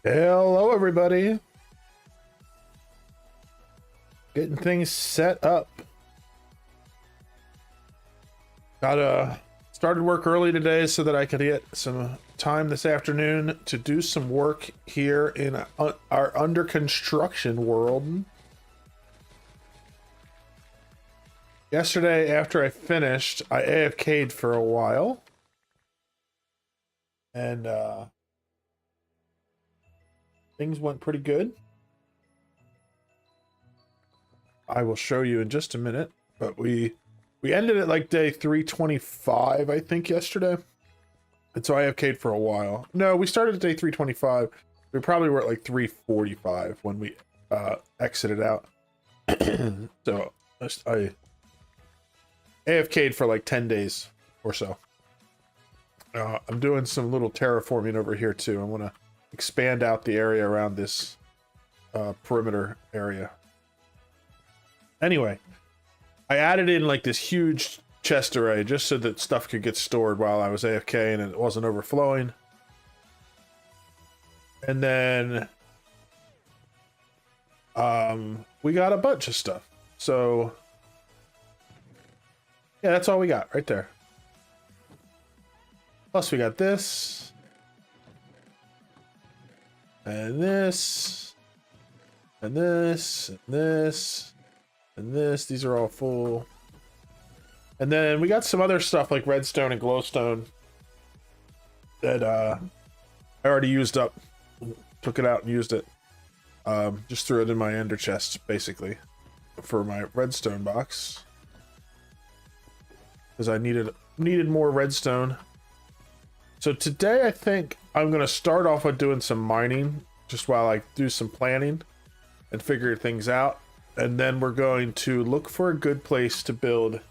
Hello, everybody. Getting things set up. Started work early today so that I could get some time this afternoon to do some work here in our under construction world. Yesterday, after I finished, I AFK'd for a while. And things went pretty good. I will show you in just a minute, but we ended at like day 325, I think, yesterday. And so I AFK'd for a while. No, we started at day 325. We probably were at like 345 when we exited out. So I AFK'd for like 10 days or so. I'm doing some little terraforming over here too. I want to expand out the area around this perimeter area. Anyway, I added in like this huge chest array just so that stuff could get stored while I was AFK and it wasn't overflowing. And then we got a bunch of stuff. So yeah, that's all we got right there. Plus we got this. And this. And this. And this. And this. These are all full. And then we got some other stuff like redstone and glowstone that I already used up. Took it out and used it. Just threw it in my ender chest, basically, for my redstone box. Because I needed more redstone. So today I think I'm going to start off with doing some mining, just while I do some planning and figure things out. And then we're going to look for a good place to build a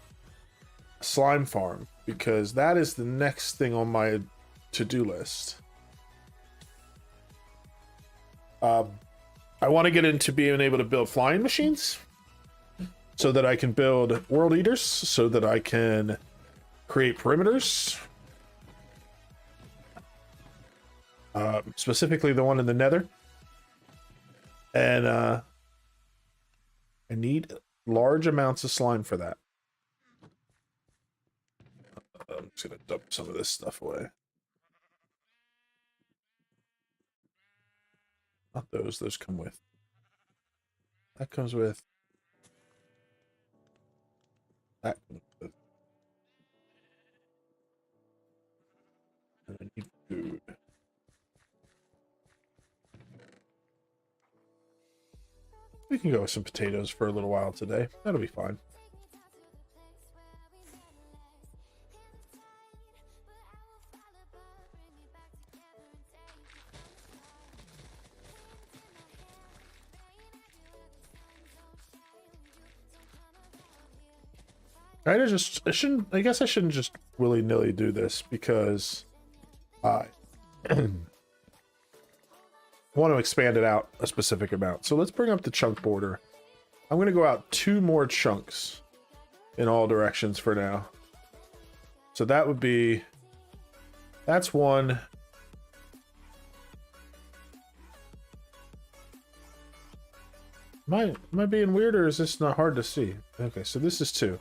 slime farm, because that is the next thing on my to-do list. I want to get into being able to build flying machines so that I can build world eaters, so that I can create perimeters. Specifically the one in the nether. And I need large amounts of slime for that. I'm just gonna dump some of this stuff away. Not those come with. That comes with. That comes with. And I need food. We can go with some potatoes for a little while today. That'll be fine. I guess I shouldn't just willy-nilly do this, because I want to expand it out a specific amount. So let's bring up the chunk border. I'm going to go out 2 more chunks in all directions for now. So that would be, that's one. Am I being weird, or is this not hard to see? Okay, so this is 2.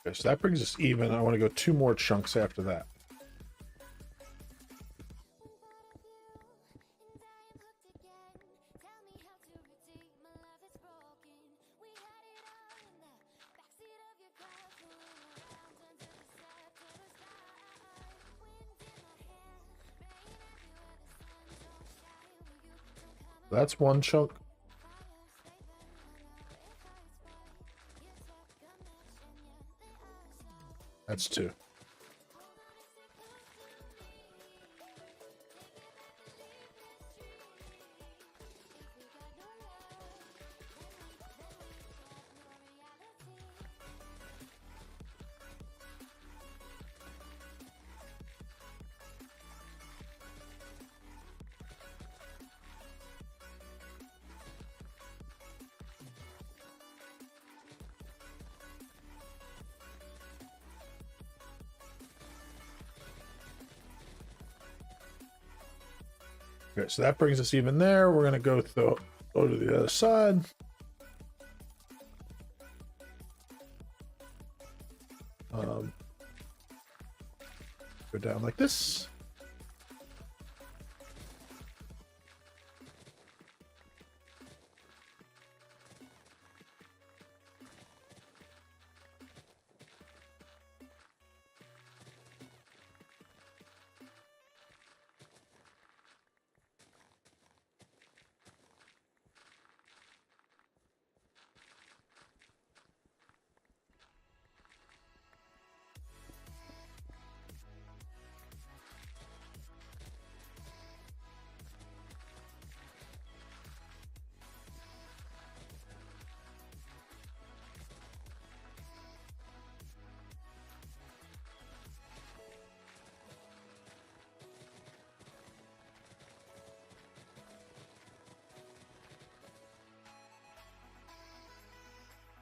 Okay, so that brings us even. I want to go 2 more chunks after that. That's one chunk. That's two. Okay, so that brings us even there. We're gonna go to the other side. Go down like this.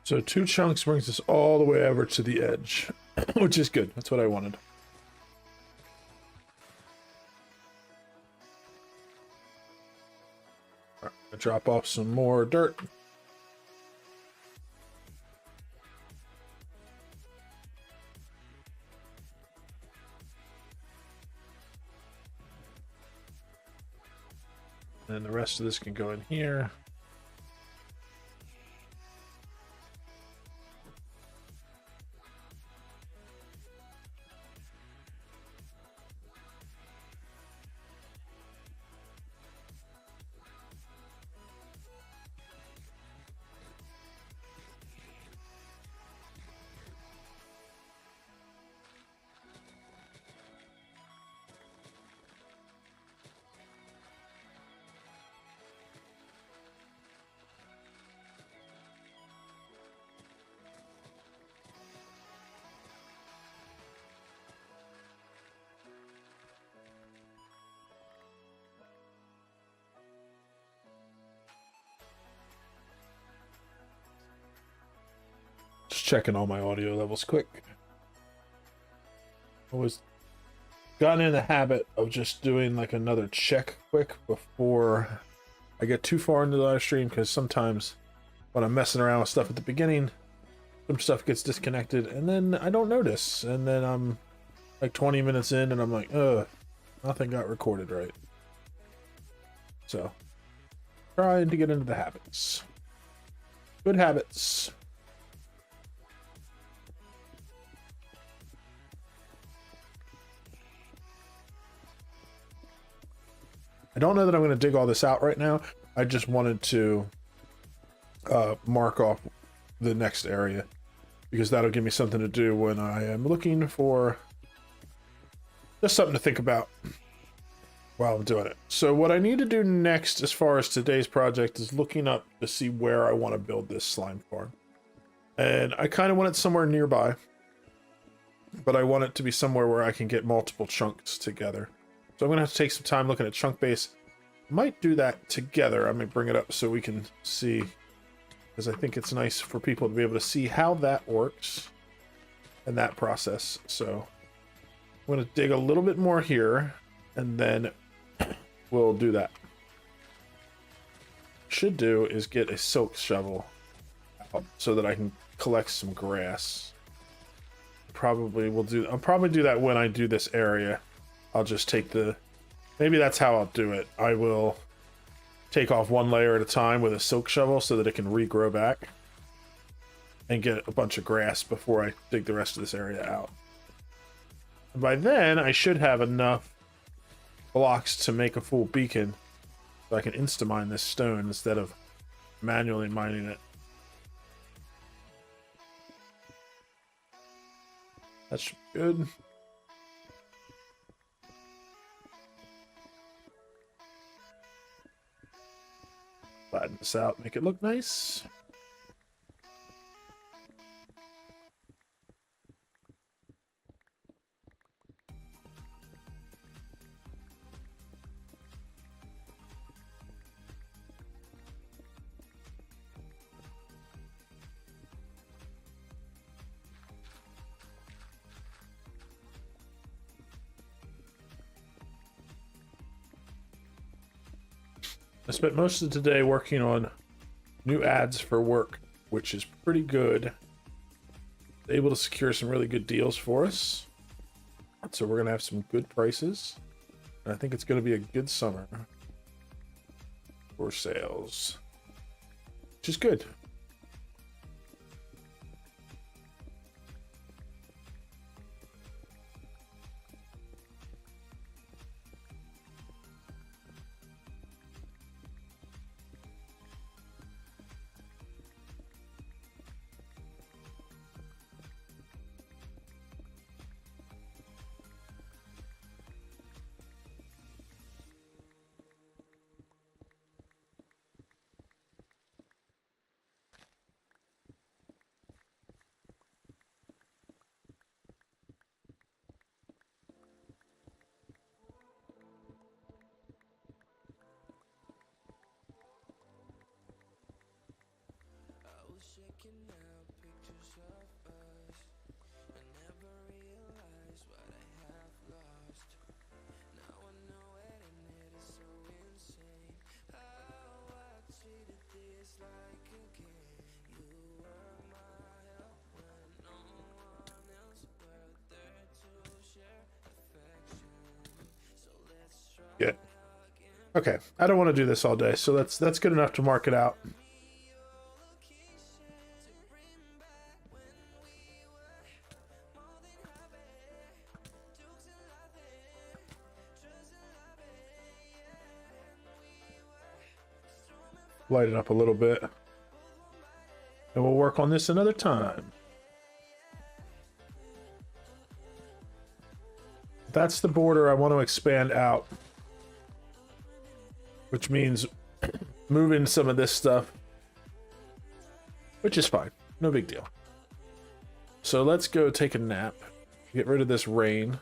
So 2 chunks brings us all the way over to the edge, which is good. That's what I wanted. All right, I'll drop off some more dirt. And the rest of this can go in here. Just checking all my audio levels quick. I was gotten in the habit of just doing like another check quick before I get too far into the live stream, because sometimes when I'm messing around with stuff at the beginning, some stuff gets disconnected and then I don't notice, and then I'm like 20 minutes in and I'm like, nothing got recorded right. So trying to get into the habits. Good habits. I don't know that I'm going to dig all this out right now. I just wanted to mark off the next area, because that'll give me something to do when I am looking for just something to think about while I'm doing it. So what I need to do next as far as today's project is looking up to see where I want to build this slime farm. And I kind of want it somewhere nearby, but I want it to be somewhere where I can get multiple chunks together. So I'm going to have to take some time looking at chunk base. Might do that together. I might bring it up so we can see, because I think it's nice for people to be able to see how that works and that process. So I'm going to dig a little bit more here, and then we'll do that. Should do is get a silk shovel out so that I can collect some grass. I'll probably do that when I do this area. I'll just take maybe that's how I'll do it. I will take off one layer at a time with a silk shovel so that it can regrow back and get a bunch of grass before I dig the rest of this area out. And by then, I should have enough blocks to make a full beacon So I can insta-mine this stone instead of manually mining it. That's good. Flatten this out, make it look nice. I spent most of today working on new ads for work, which is pretty good. Able to secure some really good deals for us. So we're going to have some good prices. And I think it's going to be a good summer for sales, which is good. Yeah. Okay, I don't want to do this all day, so that's good enough to mark it out. Light it up a little bit. And we'll work on this another time. That's the border I want to expand out. Which means moving some of this stuff. Which is fine. No big deal. So let's go take a nap. Get rid of this rain.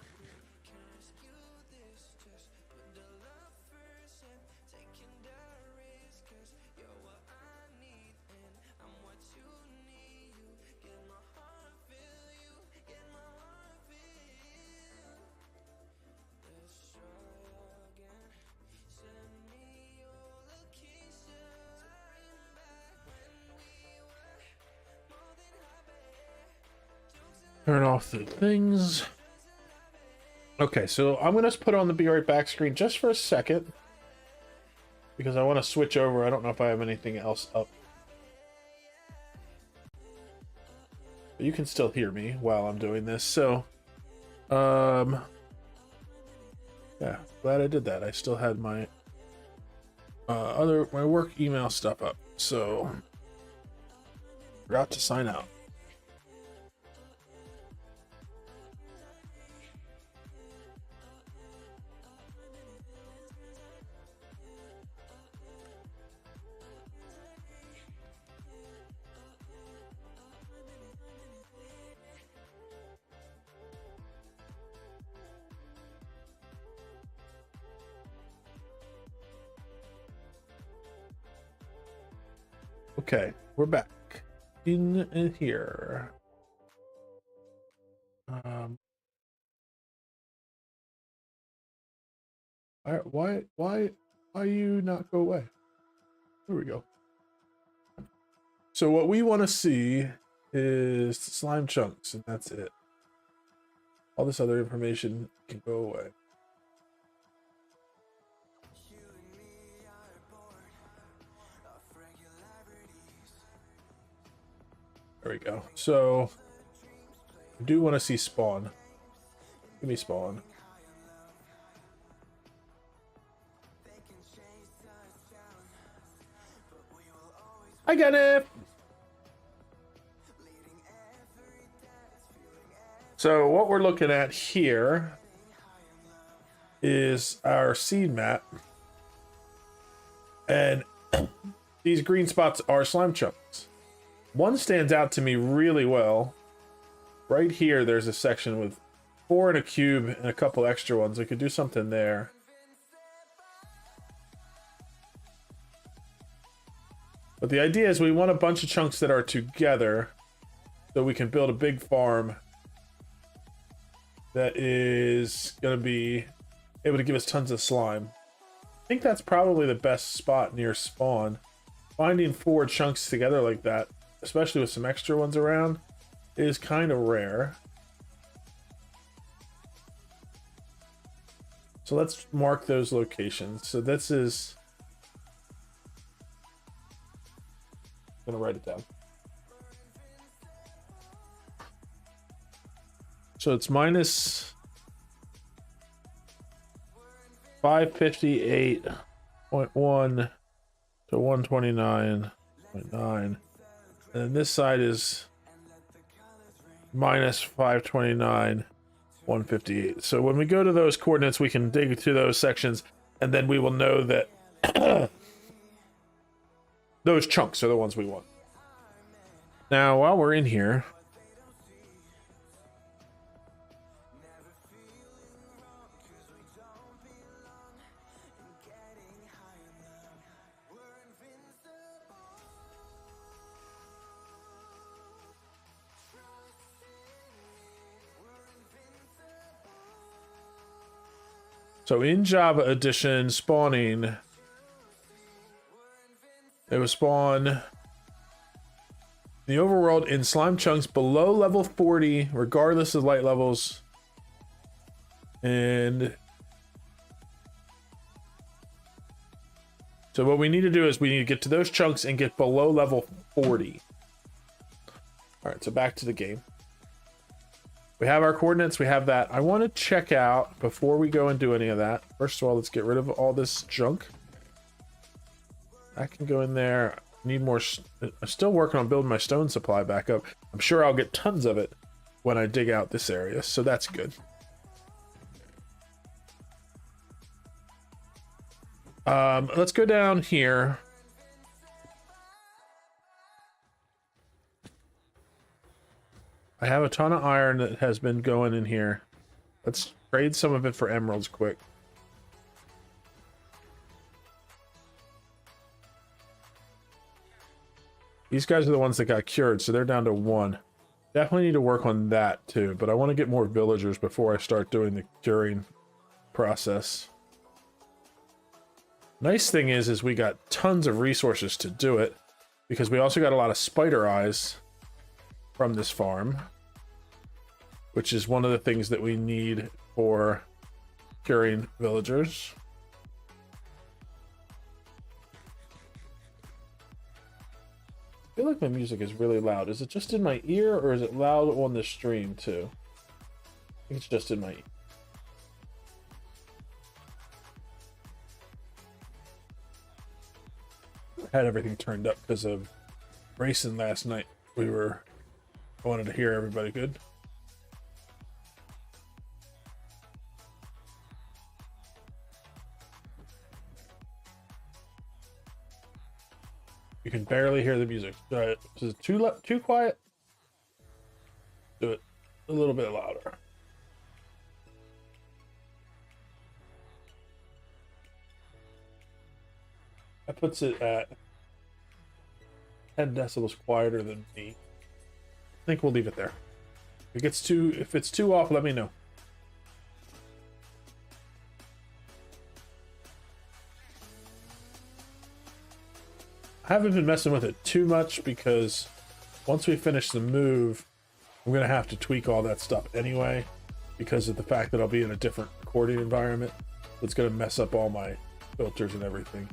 Turn off the things. Okay, so I'm going to put on the Be Right Back screen just for a second. Because I want to switch over. I don't know if I have anything else up. But you can still hear me while I'm doing this. So, yeah, glad I did that. I still had my my work email stuff up. So, forgot to sign out. Okay, we're back in here. Why you not go away? There we go. So what we want to see is slime chunks, and that's it. All this other information can go away. There we go. So I do want to see spawn. Give me spawn. I get it. So what we're looking at here is our seed map. And these green spots are slime chunks. One stands out to me really well. Right here, there's a section with 4 in a cube and a couple extra ones. We could do something there. But the idea is we want a bunch of chunks that are together so we can build a big farm that is going to be able to give us tons of slime. I think that's probably the best spot near spawn. Finding 4 chunks together like that, especially with some extra ones around, is kind of rare. So let's mark those locations. So this is... I'm gonna write it down. So it's minus 558.1 to 129.9. And then this side is minus 529, 158. So when we go to those coordinates, we can dig through those sections, and then we will know that those chunks are the ones we want. Now, while we're in here, so in Java Edition spawning, it was spawn the overworld in slime chunks below level 40, regardless of light levels. And so what we need to do is we need to get to those chunks and get below level 40. All right, so back to the game. We have our coordinates, we have that. I want to check out, before we go and do any of that, first of all, let's get rid of all this junk. I can go in there. Need more. I'm still working on building my stone supply back up. I'm sure I'll get tons of it when I dig out this area, so that's good. Let's go down here. I have a ton of iron that has been going in here. Let's trade some of it for emeralds quick. These guys are the ones that got cured, so they're down to 1. Definitely need to work on that too, but I want to get more villagers before I start doing the curing process. Nice thing is we got tons of resources to do it, because we also got a lot of spider eyes from this farm, which is one of the things that we need for curing villagers. I feel like my music is really loud. Is it just in my ear, or is it loud on the stream too? I think it's just in my ear. I had everything turned up because of racing last night. I wanted to hear everybody good. You can barely hear the music. Is it too quiet? Do it a little bit louder. That puts it at 10 decibels quieter than me. I think we'll leave it there. If it's too off, let me know. I haven't been messing with it too much because once we finish the move, I'm going to have to tweak all that stuff anyway because of the fact that I'll be in a different recording environment. It's going to mess up all my filters and everything,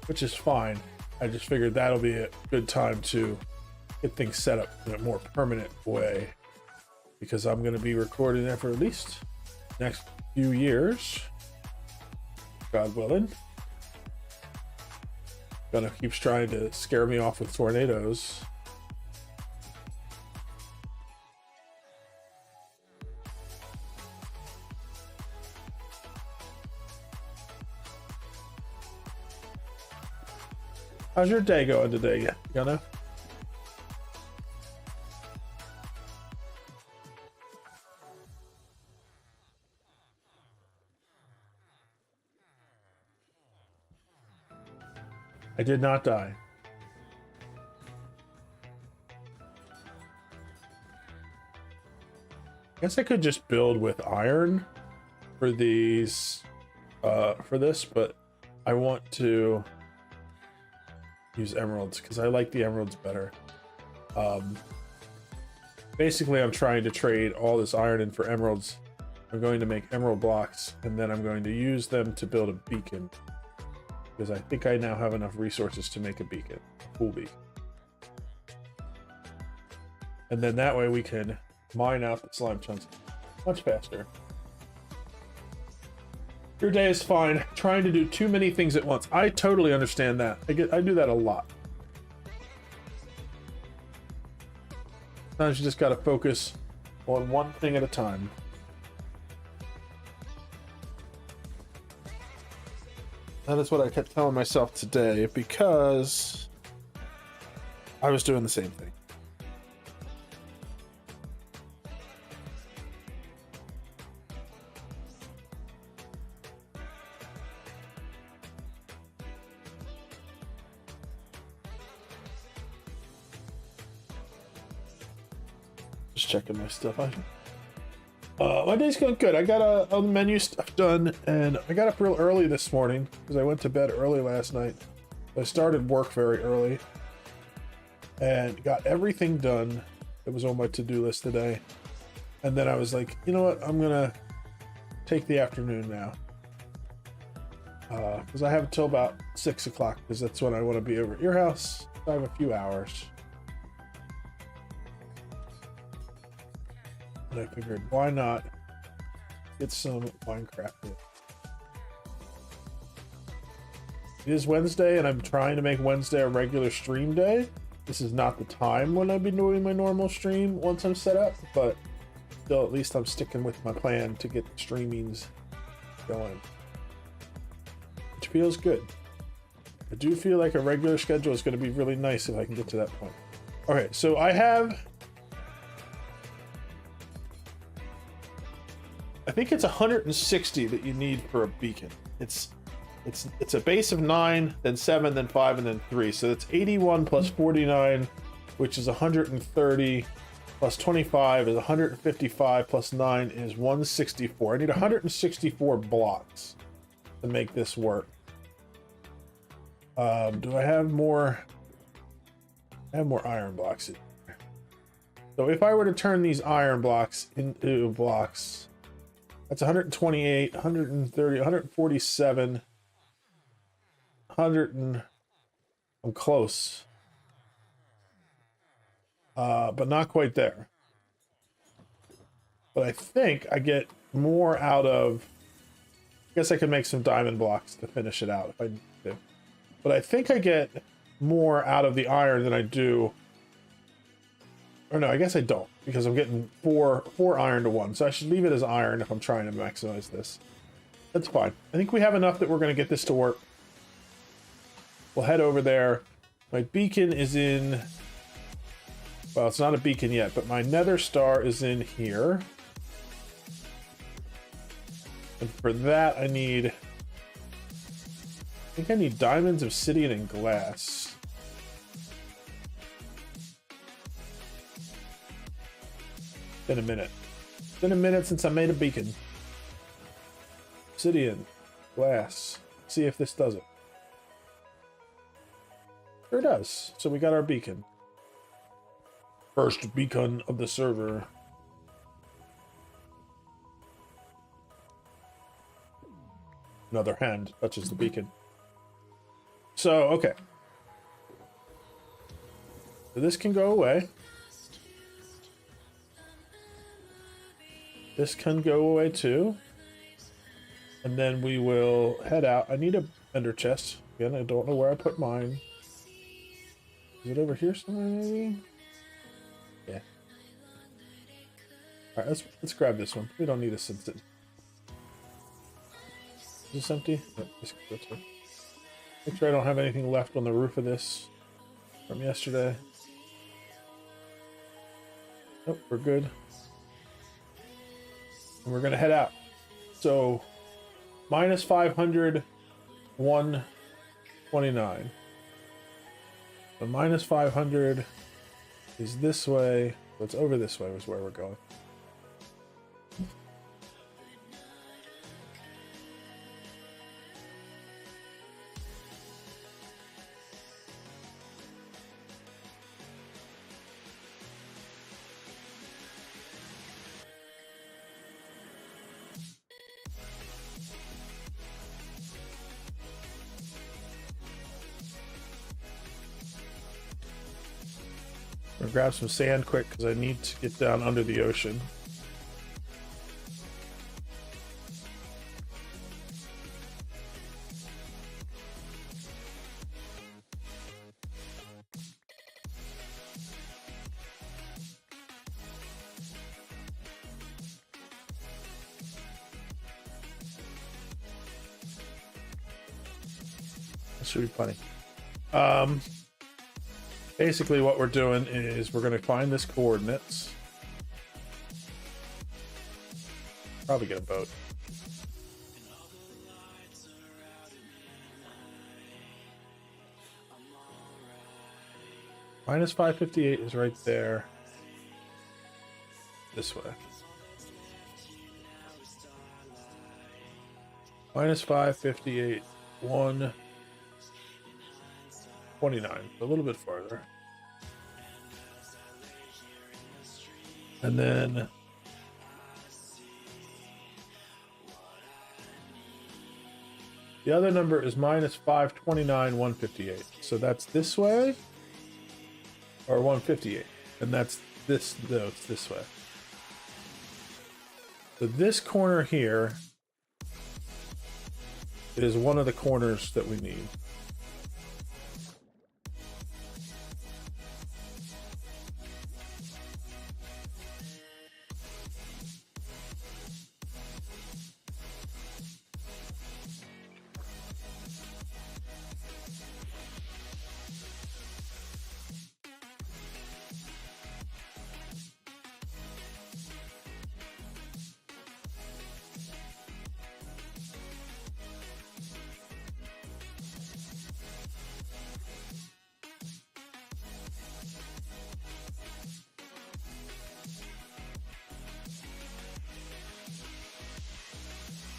which is fine. I just figured that'll be a good time to get things set up in a more permanent way because I'm going to be recording there for at least the next few years, God willing. Gonna keeps trying to scare me off with tornadoes. How's your day going today, Gunna? I did not die. I guess I could just build with iron for these, for this, but I want to use emeralds because I like the emeralds better. Basically, I'm trying to trade all this iron in for emeralds. I'm going to make emerald blocks, and then I'm going to use them to build a beacon. Because I think I now have enough resources to make a beacon, a full beacon. And then that way we can mine out the slime chunks much faster. Your day is fine. Trying to do too many things at once. I totally understand that. I do that a lot. Sometimes you just gotta focus on one thing at a time. That is what I kept telling myself today because I was doing the same thing. Just checking my stuff. My day's going good. I got all the menu stuff done, and I got up real early this morning because I went to bed early last night. I started work very early and got everything done that was on my to-do list today. And then I was like, you know what? I'm gonna take the afternoon now because I have until about 6 o'clock because that's when I want to be over at your house. I have a few hours. And I figured, why not get some Minecraft in? It is Wednesday, and I'm trying to make Wednesday a regular stream day. This is not the time when I've been doing my normal stream once I'm set up, but still, at least I'm sticking with my plan to get the streamings going, which feels good. I do feel like a regular schedule is going to be really nice if I can get to that point. Okay, so I think it's 160 that you need for a beacon. It's a base of 9, then 7, then 5, and then 3. So that's 81 plus 49, which is 130, plus 25 is 155, plus 9 is 164. I need 164 blocks to make this work. Do I have more? I have more iron blocks. So if I were to turn these iron blocks into blocks, that's 128, 130, 147, 100 and I'm close. But not quite there. But I think I get more out of, I guess I could make some diamond blocks to finish it out if I need to. But I think I get more out of the iron than I do. Or no, I guess I don't, because I'm getting four iron to 1. So I should leave it as iron if I'm trying to maximize this. That's fine. I think we have enough that we're going to get this to work. We'll head over there. My beacon is in... Well, it's not a beacon yet, but my nether star is in here. And for that, I think I need diamonds, obsidian, and glass. Been a minute. Been a minute since I made a beacon. Obsidian, glass. See if this does it. Sure does. So we got our beacon. First beacon of the server. Another hand touches the beacon. So, okay. So this can go away. This can go away too. And then we will head out. I need a ender chest. Again, I don't know where I put mine. Is it over here somewhere, maybe? Yeah. All right, let's grab this one. We don't need a sensitive. Is this empty? No, make sure I don't have anything left on the roof of this from yesterday. Nope, we're good. And we're gonna head out. So minus 500, 129. So minus 500 is this way. So it's over this way is where we're going. I'm gonna grab some sand quick because I need to get down under the ocean. That should be plenty. Basically what we're doing is we're going to find this coordinates. Probably get a boat. Minus 558 is right there. This way. Minus 558, 129, a little bit farther. And then the other number is minus 529, 158. So that's this way, or 158. And that's this, no, it's this way. So this corner here is one of the corners that we need.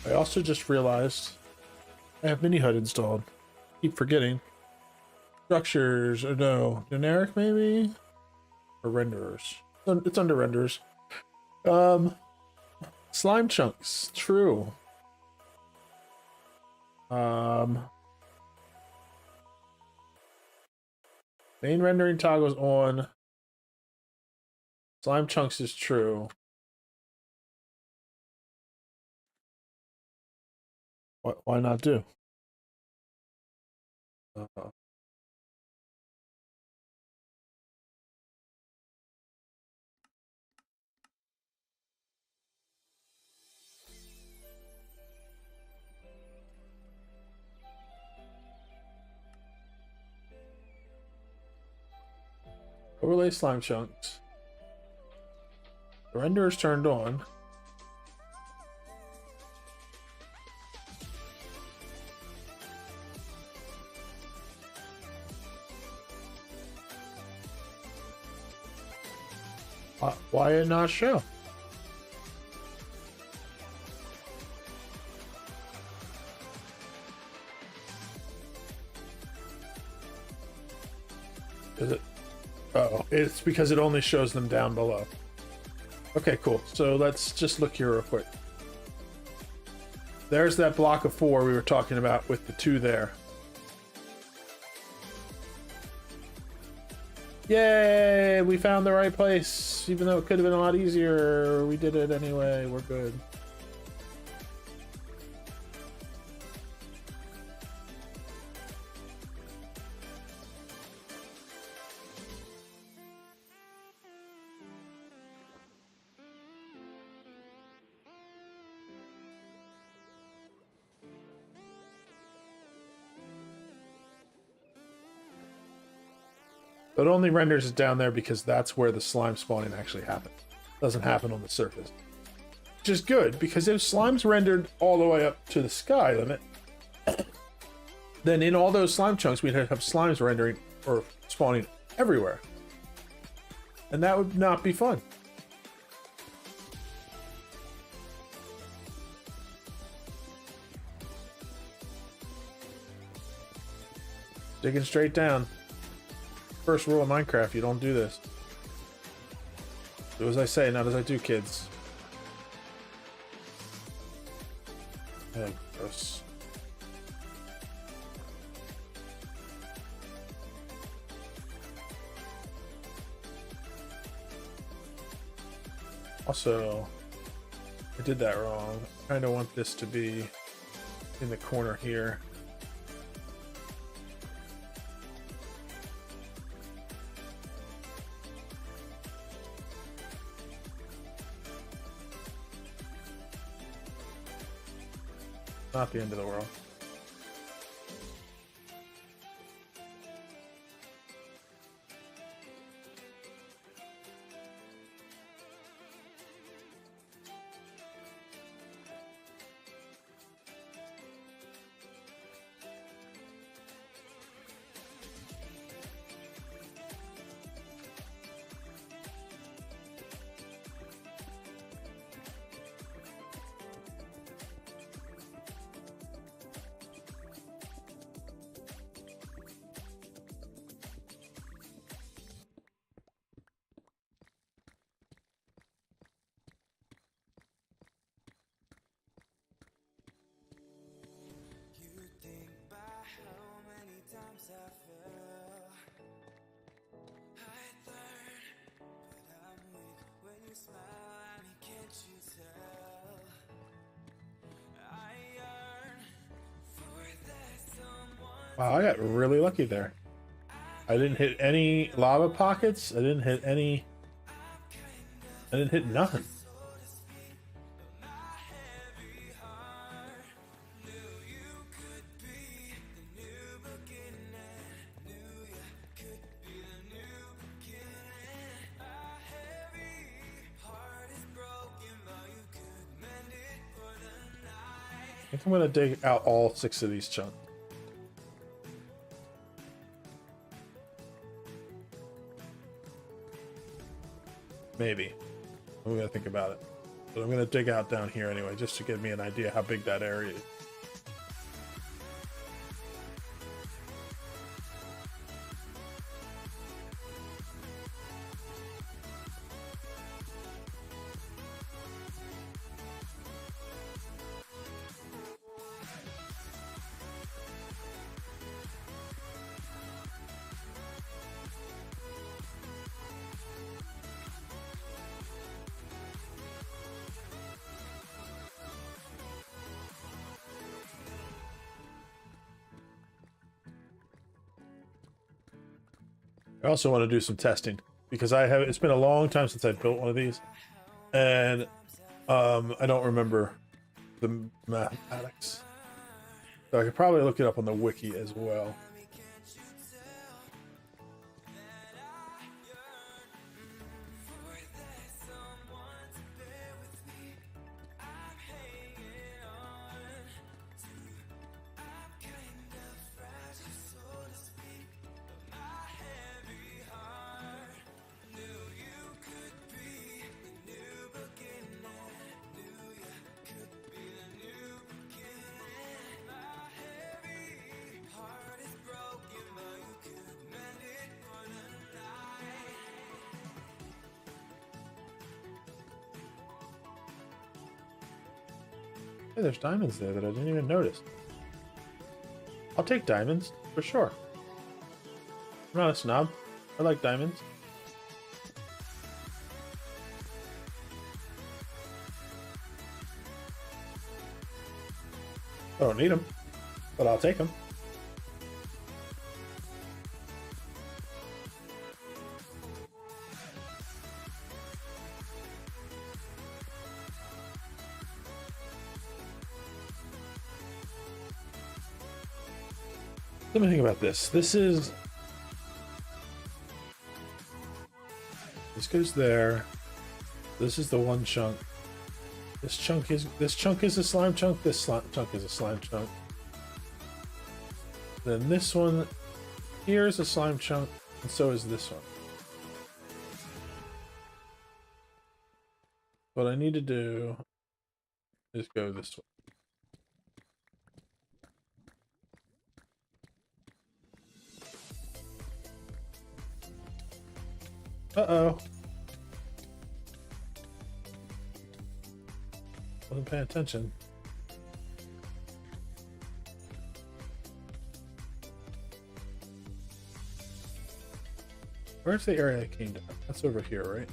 I also just realized I have mini HUD installed. Keep forgetting. Structures, or no, generic maybe? Or renderers. It's under renderers. Slime chunks, true. Main rendering toggles on. Slime chunks is true. Why not do? Overlay slime chunks. The render is turned on. Why it not show? Is it? Oh, it's because it only shows them down below. Okay, cool. So let's just look here real quick. There's that block of 4 we were talking about with the 2 there. Yay! We found the right place. Even though it could have been a lot easier, we did it anyway. We're good. But it only renders it down there because that's where the slime spawning actually happens. It doesn't happen on the surface. Which is good, because if slime's rendered all the way up to the sky limit, then in all those slime chunks, we'd have slimes rendering or spawning everywhere. And that would not be fun. Digging straight down. First rule of Minecraft, you don't do this. Do as I say, not as I do, kids. Oh, gross. Also, I did that wrong. I kind of want this to be in the corner here. Not the end of the world. Wow, I got really lucky there. I didn't hit any lava pockets. I didn't hit any... I didn't hit nothing. I think I'm gonna dig out all 6 of these chunks. Maybe. I'm gonna think about it. But I'm gonna dig out down here anyway, just to give me an idea how big that area is. I also want to do some testing because it's been a long time since I built one of these, and I don't remember the mathematics. So I could probably look it up on the wiki as well. Hey, there's diamonds there that I didn't even notice. I'll take diamonds, for sure. I'm not a snob. I like diamonds. I don't need them, but I'll take them. Let me think about this. This is This goes there. This is the one chunk. This chunk is a slime chunk. This chunk is a slime chunk. Then this one here is a slime chunk, and so is this one. What I need to do is go this way. Uh-oh. Wasn't paying attention. Where's the area I came down? That's over here, right?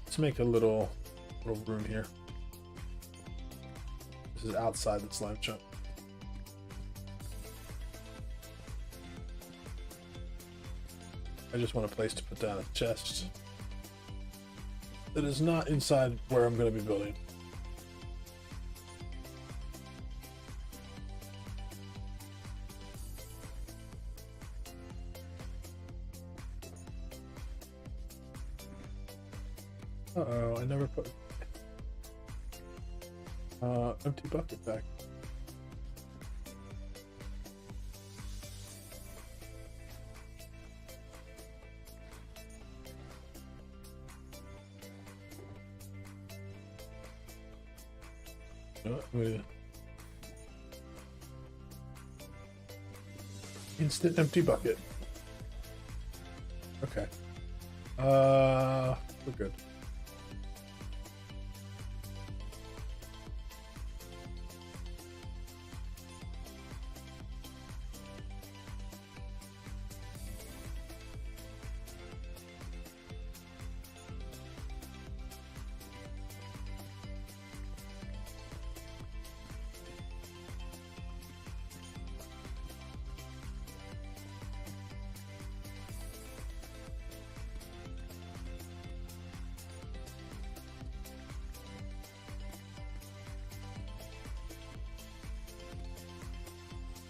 Let's make a little room here. This is outside the slime chunk. I just want a place to put down a chest that is not inside where I'm going to be building. Uh-oh, I never put empty bucket back. Instant empty bucket. Okay. We're good.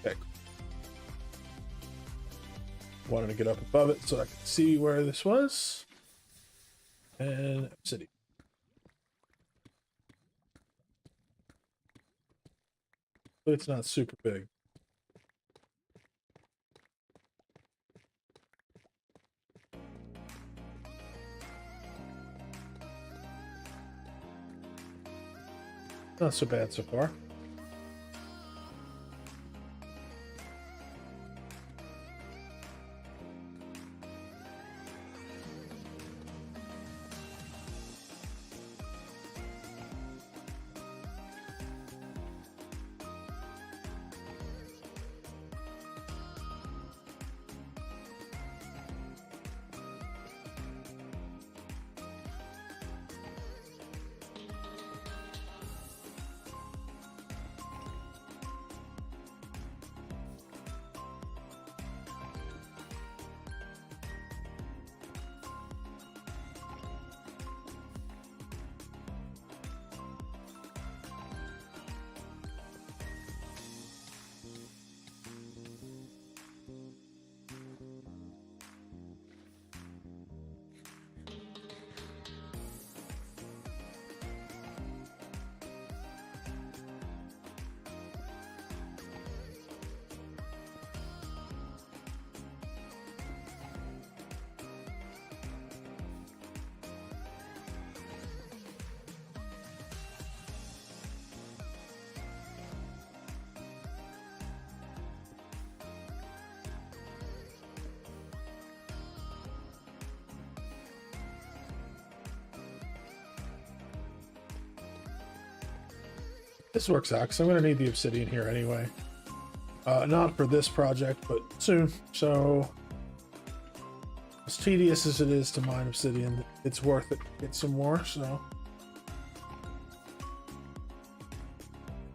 Okay. Wanted to get up above it so I could see where this was. And city. But it's not super big. Not so bad so far. This works out because I'm going to need the obsidian here anyway. Not for this project, but soon. So, as tedious as it is to mine obsidian, it's worth it to get some more. So,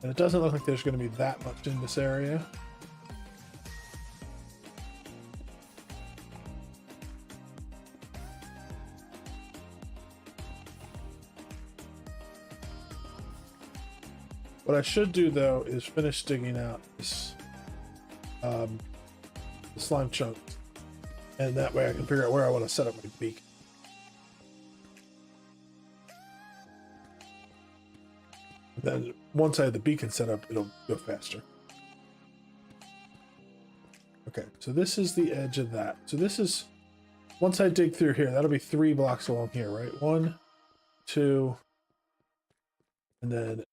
and it doesn't look like there's going to be that much in this area. What I should do though is finish digging out this slime chunks. And that way I can figure out where I want to set up my beak. And then once I have the beacon set up, it'll go faster. Okay, so this is the edge of that. So this is, once I dig through here, that'll be 3 blocks along here, right? 1, 2, and then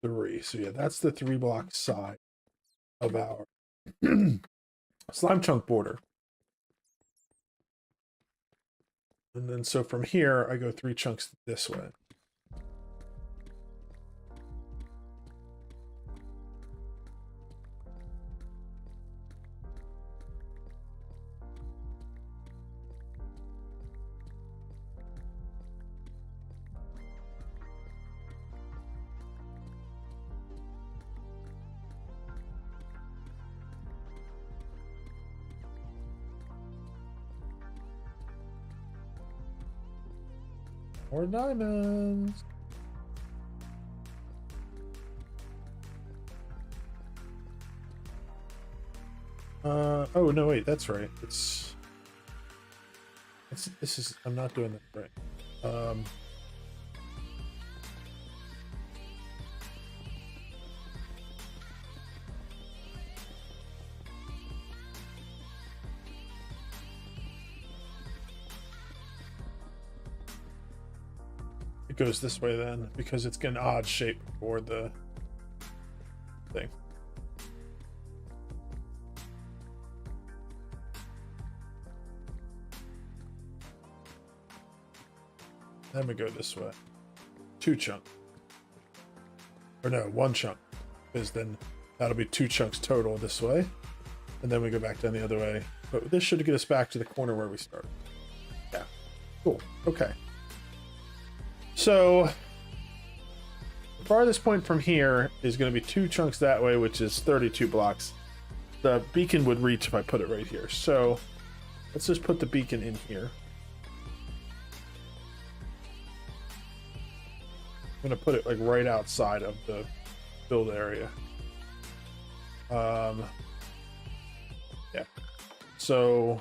3. So yeah, that's the 3 block side of our slime chunk border. And then so from here, I go 3 chunks this way. More diamonds. Oh no, wait, that's right. This is, I'm not doing that right. It goes this way then, because it's an odd shape for the thing. Then we go this way. 2 chunks. Or no, 1 chunk. Because then that'll be 2 chunks total this way. And then we go back down the other way. But this should get us back to the corner where we started. Yeah. Cool. Okay. So the farthest point from here is going to be 2 chunks that way, which is 32 blocks. The beacon would reach if I put it right here. So let's just put the beacon in here. I'm going to put it like right outside of the build area. Yeah. So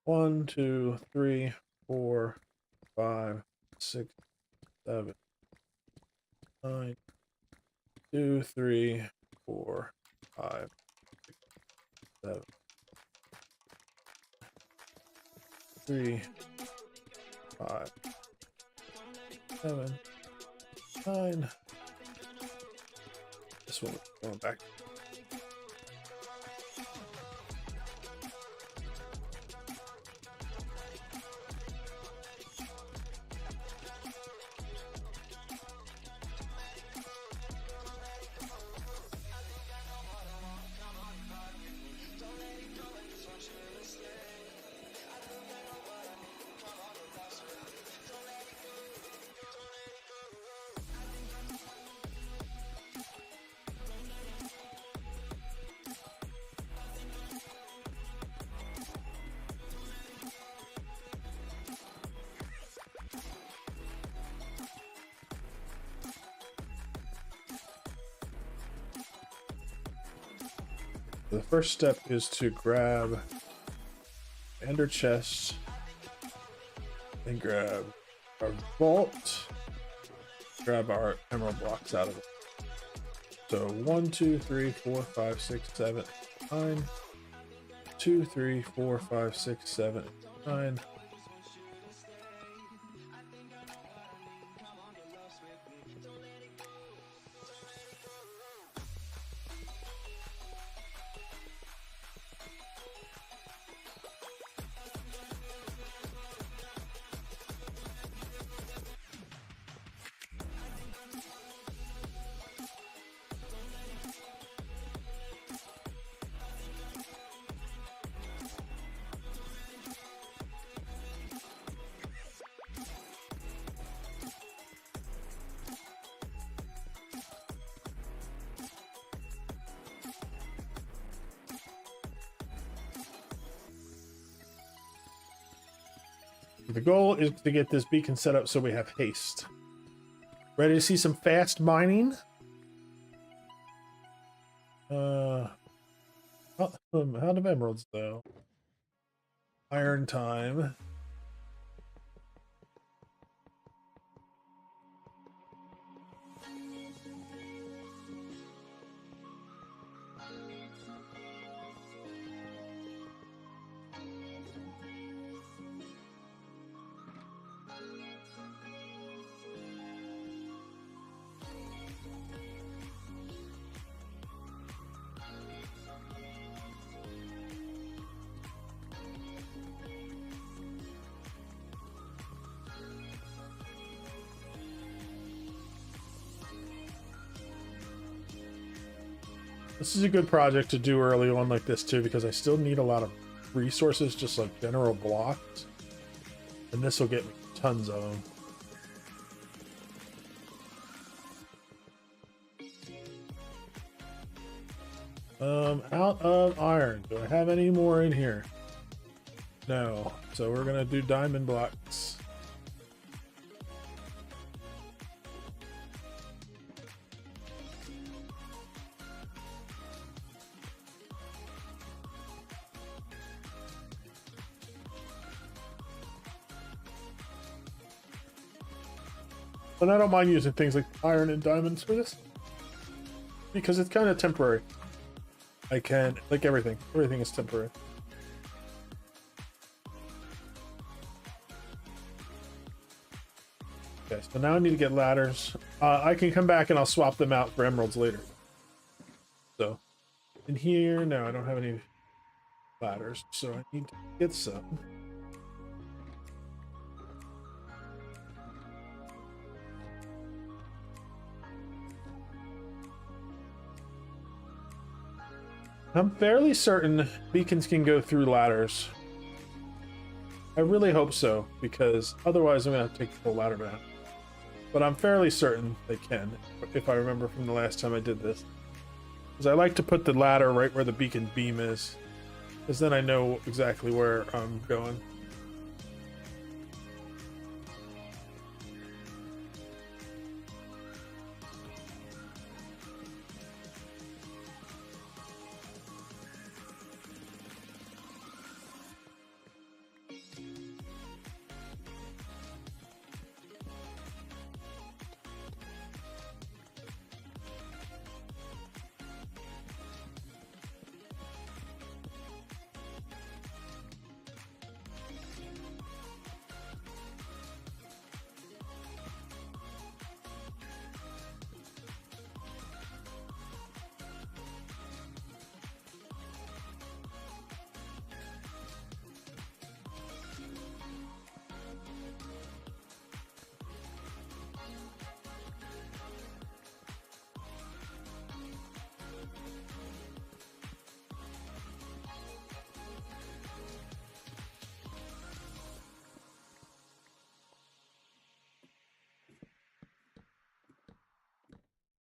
1, 2, 3, 4, 5, 6, 7, 9, 2, 3, 4, 5, 6, 7, 3, 5, 7, 9. This one going back. The first step is to grab ender chest and grab our vault, grab our emerald blocks out of it. So 1, 2, 3, 4, 5, 6, 7, 9. 2, 3, 4, 5, 6, 7, 9. The goal is to get this beacon set up so we have haste. Ready to see some fast mining? Oh, Out of emeralds though. Iron time. This is a good project to do early on like this too, because I still need a lot of resources, just like general blocks. And this will get me tons of them. Out of iron. Do I have any more in here? No. So we're gonna do diamond blocks. And I don't mind using things like iron and diamonds for this, because it's kind of temporary. I can, like everything is temporary. Okay, so now I need to get ladders. I can come back and I'll swap them out for emeralds later. So, in here, no, I don't have any ladders, so I need to get some. I'm fairly certain beacons can go through ladders. I really hope so, because otherwise I'm going to have to take the whole ladder down. But I'm fairly certain they can, if I remember from the last time I did this. Because I like to put the ladder right where the beacon beam is, because then I know exactly where I'm going.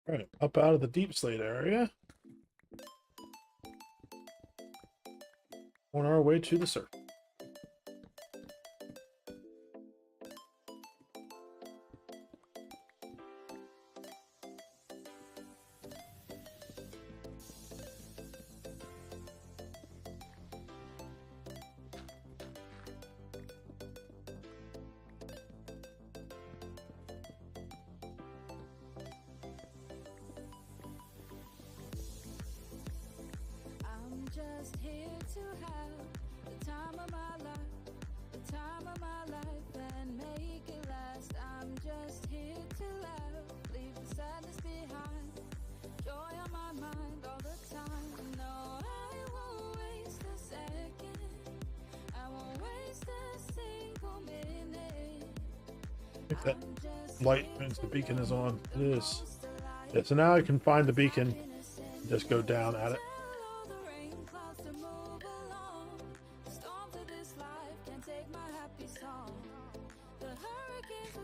Alright, up out of the deep slate area. On our way to the surface. Just here to have the time of my life, the time of my life, and make it last. I'm just here to laugh, leave the sadness behind, joy on my mind all the time. No, I won't waste a second, I won't waste a single minute. I think that light means the beacon is on. It is. Yeah, so now I can find the beacon and just go down at it.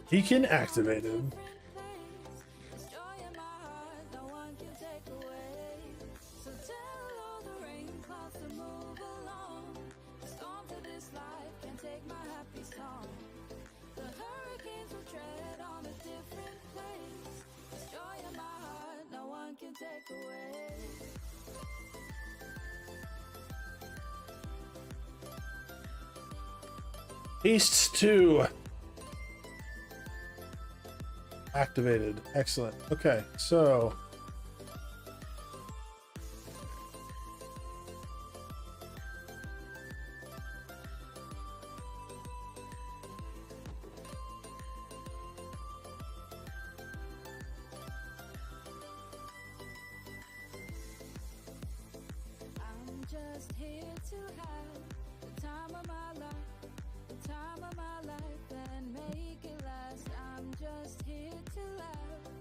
Beacon activated. Haste 2. Activated. Excellent. Okay, so I'm just here to have the time of my life, the time of my life, and make it last. I'm just here to laugh,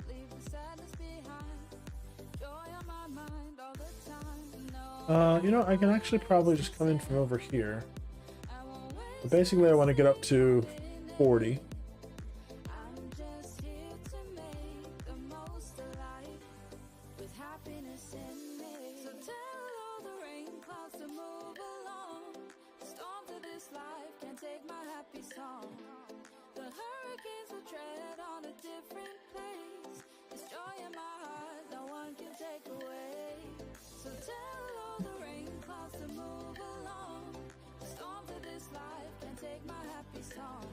leave the sadness behind, joy on my mind all the time. No, you know, I can actually probably just come in from over here. I won't But waste basically, I want to get up to 40. I'm just here to make the most of life with happiness in me. So tell all the rain clouds to move along. The storms of this life can't take my happy song. The hurricanes will tread on a different place. This joy in my heart no one can take away. So tell all the rain clouds to move along. The storms of this life can't take my happy song.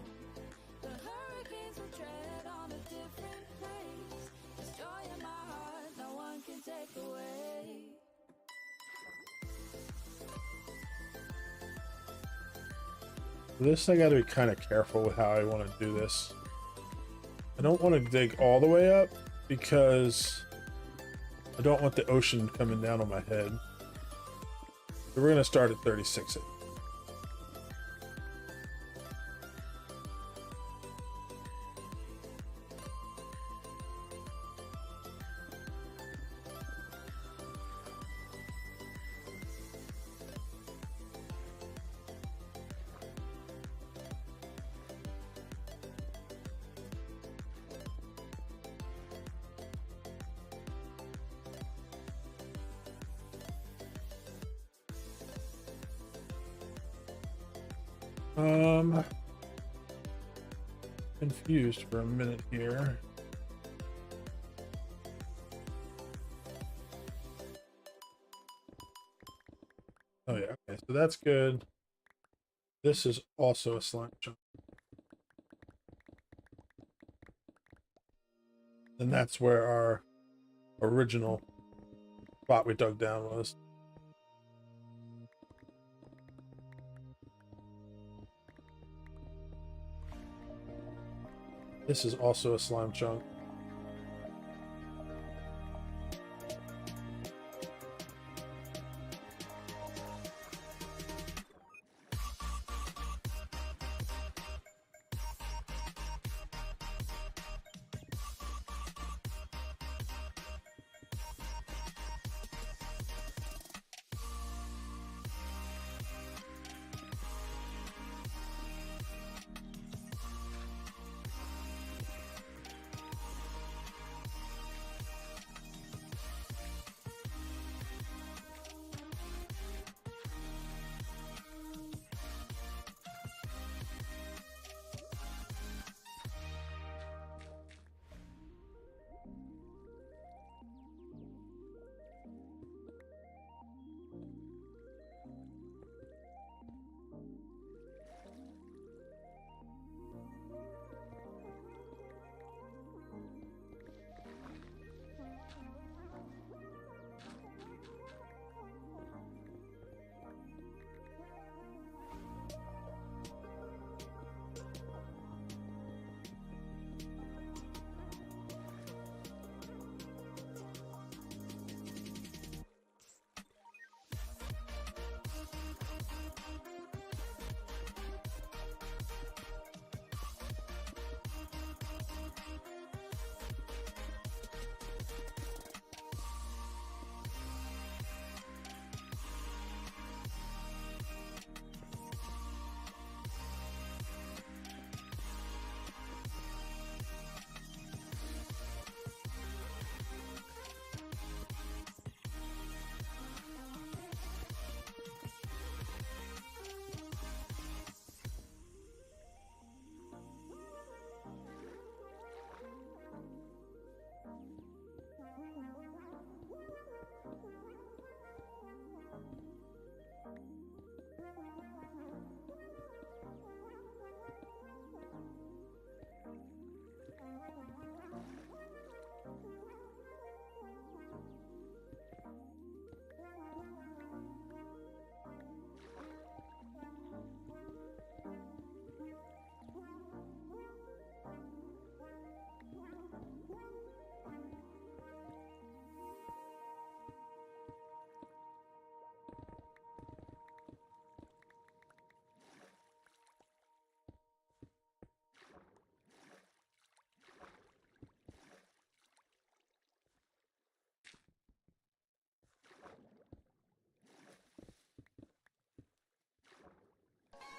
The hurricanes will tread on a different place. This joy in my heart no one can take away. This I got to be kind of careful with how I want to do this. I don't want to dig all the way up because I don't want the ocean coming down on my head. So we're going to start at 36. Confused for a minute here. Oh yeah, okay, so that's good. This is also a slime chunk. And that's where our original spot we dug down was. This is also a slime chunk.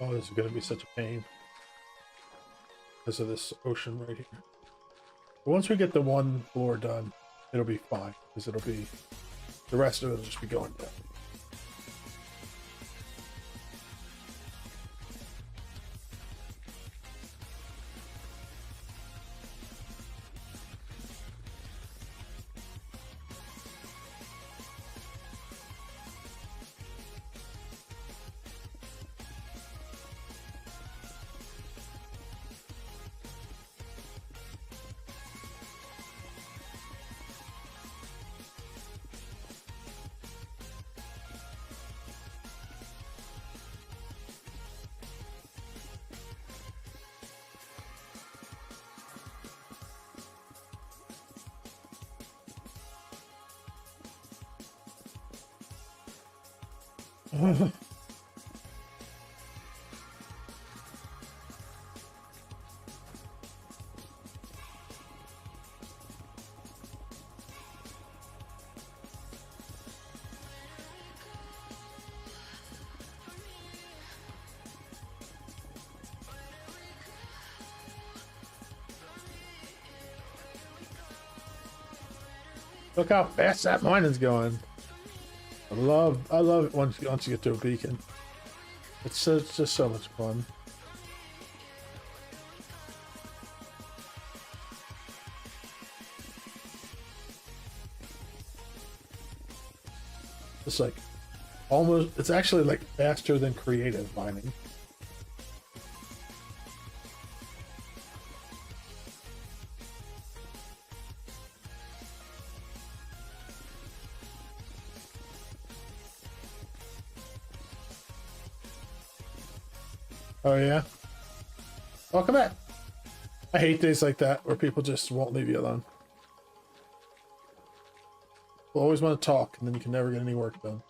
Oh, this is gonna be such a pain because of this ocean right here. But once we get the one floor done, it'll be fine because it'll be the rest of it will just be going down. Look how fast that mining's going. I love it once you get to a beacon. It's just so much fun. It's like almost, it's actually like faster than creative mining. Oh yeah? Welcome back. I hate days like that where people just won't leave you alone. People always want to talk and then you can never get any work done.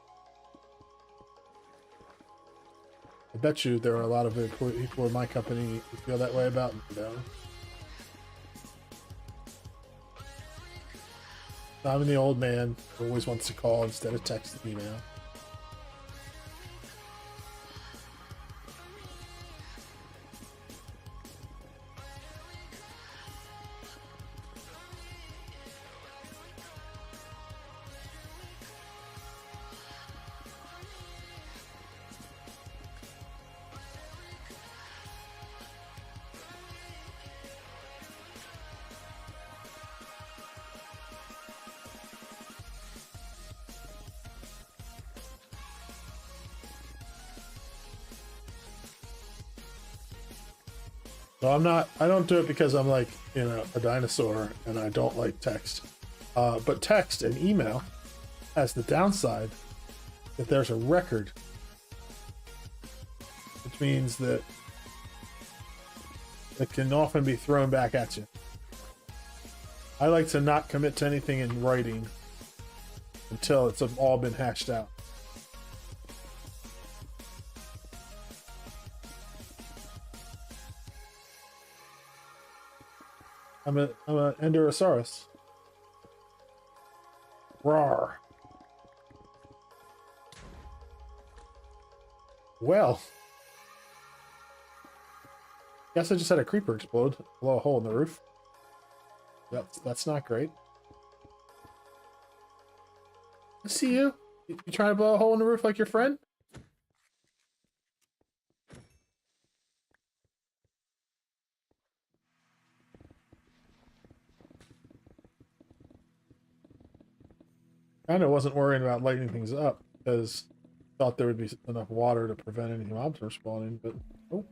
I bet you there are a lot of people in my company who feel that way about me, though. I'm the old man who always wants to call instead of text and email. So I don't do it because I'm like, you know, a dinosaur and I don't like text. But text and email has the downside that there's a record, which means that it can often be thrown back at you. I like to not commit to anything in writing until it's all been hashed out. I'm a Endurosaurus. Rawr. Well, guess I just had a creeper explode, blow a hole in the roof. That's not great. I see you. You trying to blow a hole in the roof like your friend? Kind of wasn't worrying about lighting things up because I thought there would be enough water to prevent any mobs from spawning, but oh.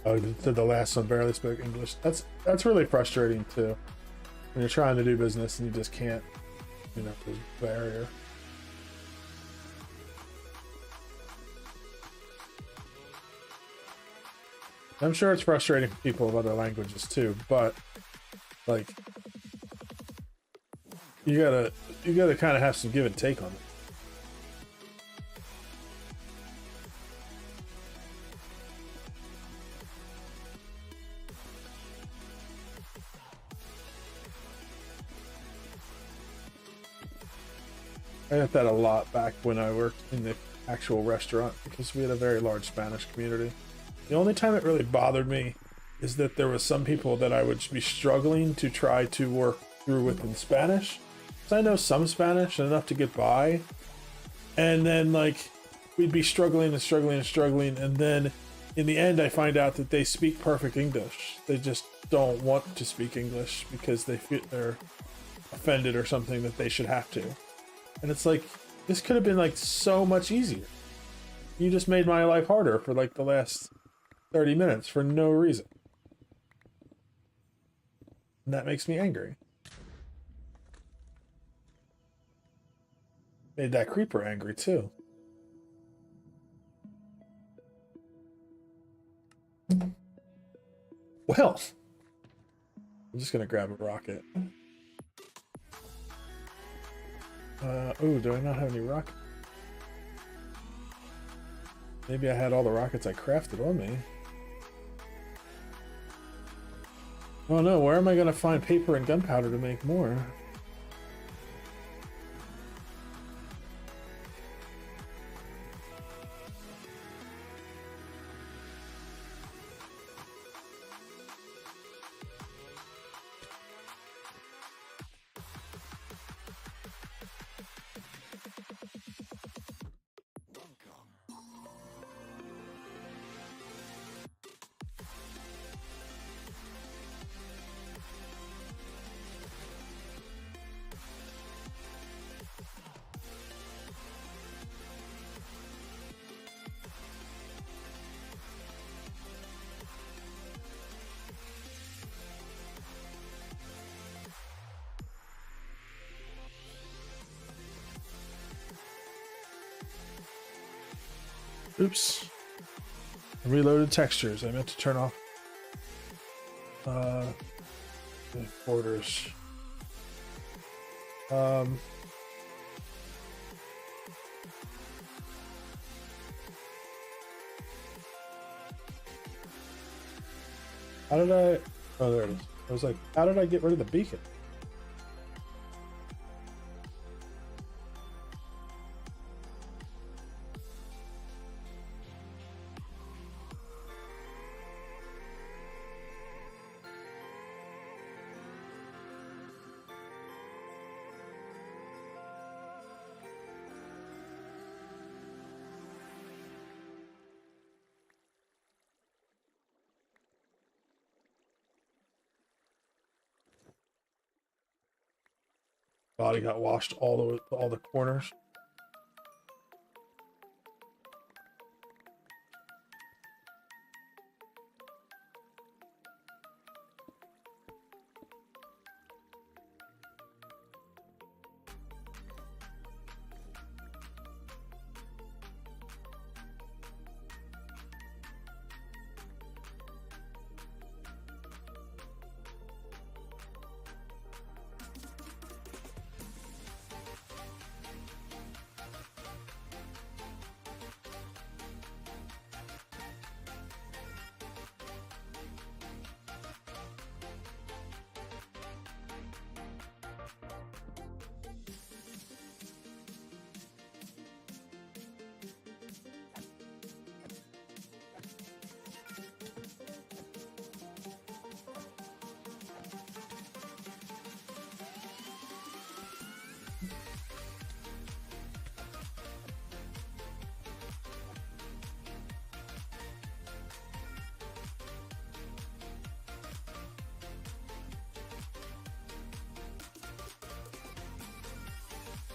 Oh, did the last one barely spoke English? That's really frustrating too. When you're trying to do business and you just can't, you know, the barrier. I'm sure it's frustrating for people of other languages too, but like you gotta kind of have some give and take on it. I got that a lot back when I worked in the actual restaurant because we had a very large Spanish community. The only time it really bothered me is that there was some people that I would be struggling to try to work through with in Spanish. Because I know some Spanish and enough to get by. And then like we'd be struggling and struggling and struggling, and then in the end I find out that they speak perfect English. They just don't want to speak English because they feel they're offended or something that they should have to. And it's like, this could have been like so much easier. You just made my life harder for like the last 30 minutes for no reason. And that makes me angry. Made that creeper angry too. Well, I'm just gonna grab a rocket. Oh, do I not have any rockets? Maybe I had all the rockets I crafted on me. Oh no, where am I gonna find paper and gunpowder to make more? Oops. Reloaded textures. I meant to turn off the borders. How did I... Oh, there it is. I was like, how did I get rid of the beacon? Body got washed all the corners.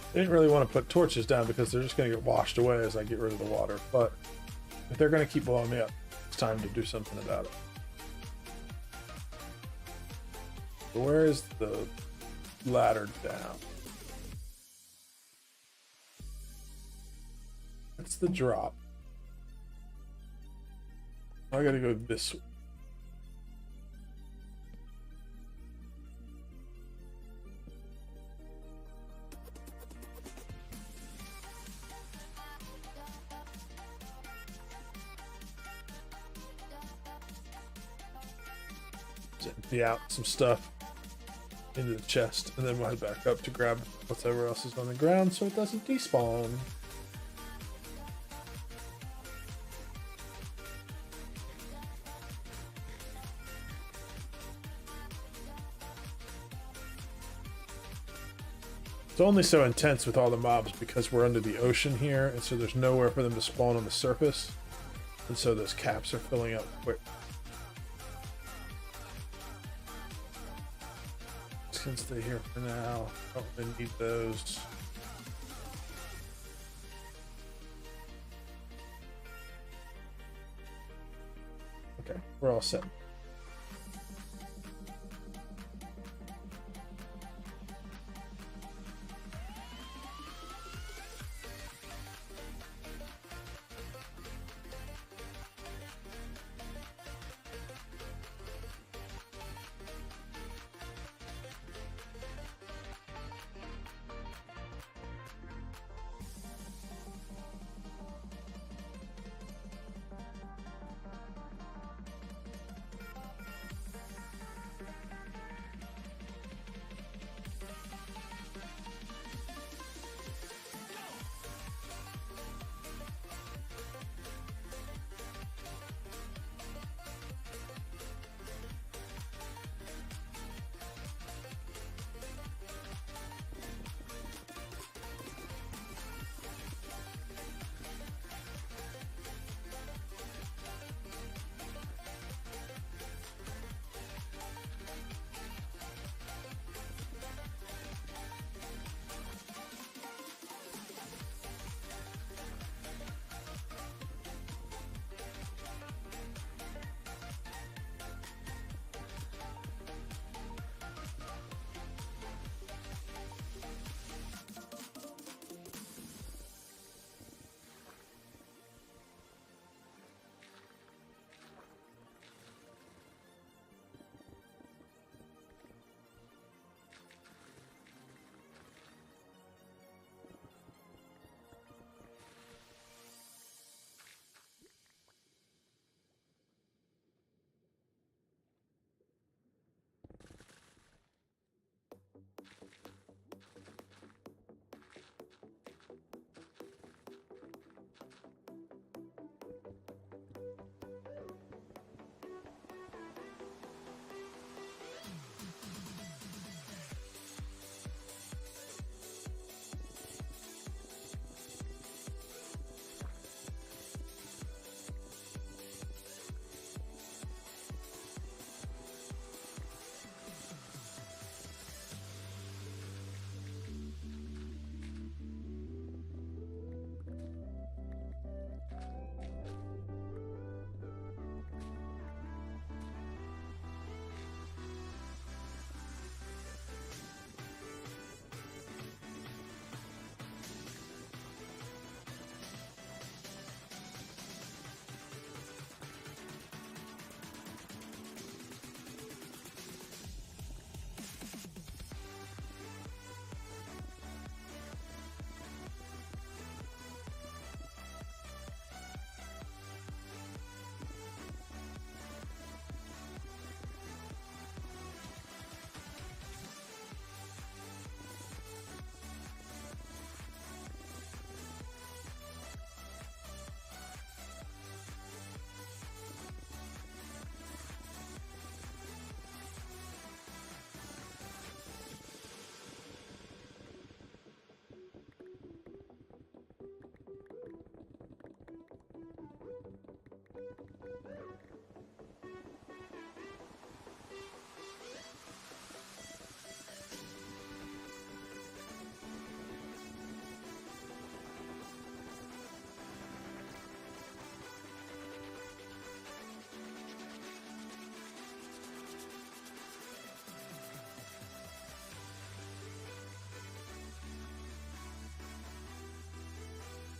I didn't really want to put torches down because they're just going to get washed away as I get rid of the water. But if they're going to keep blowing me up, it's time to do something about it. So where is the ladder down? That's the drop. I got to go this way. to empty out some stuff into the chest, and then we'll head back up to grab whatever else is on the ground so it doesn't despawn. It's only so intense with all the mobs because we're under the ocean here, and so there's nowhere for them to spawn on the surface, and so those caps are filling up quick. Just gonna stay here for now. Don't really need those. Okay, we're all set.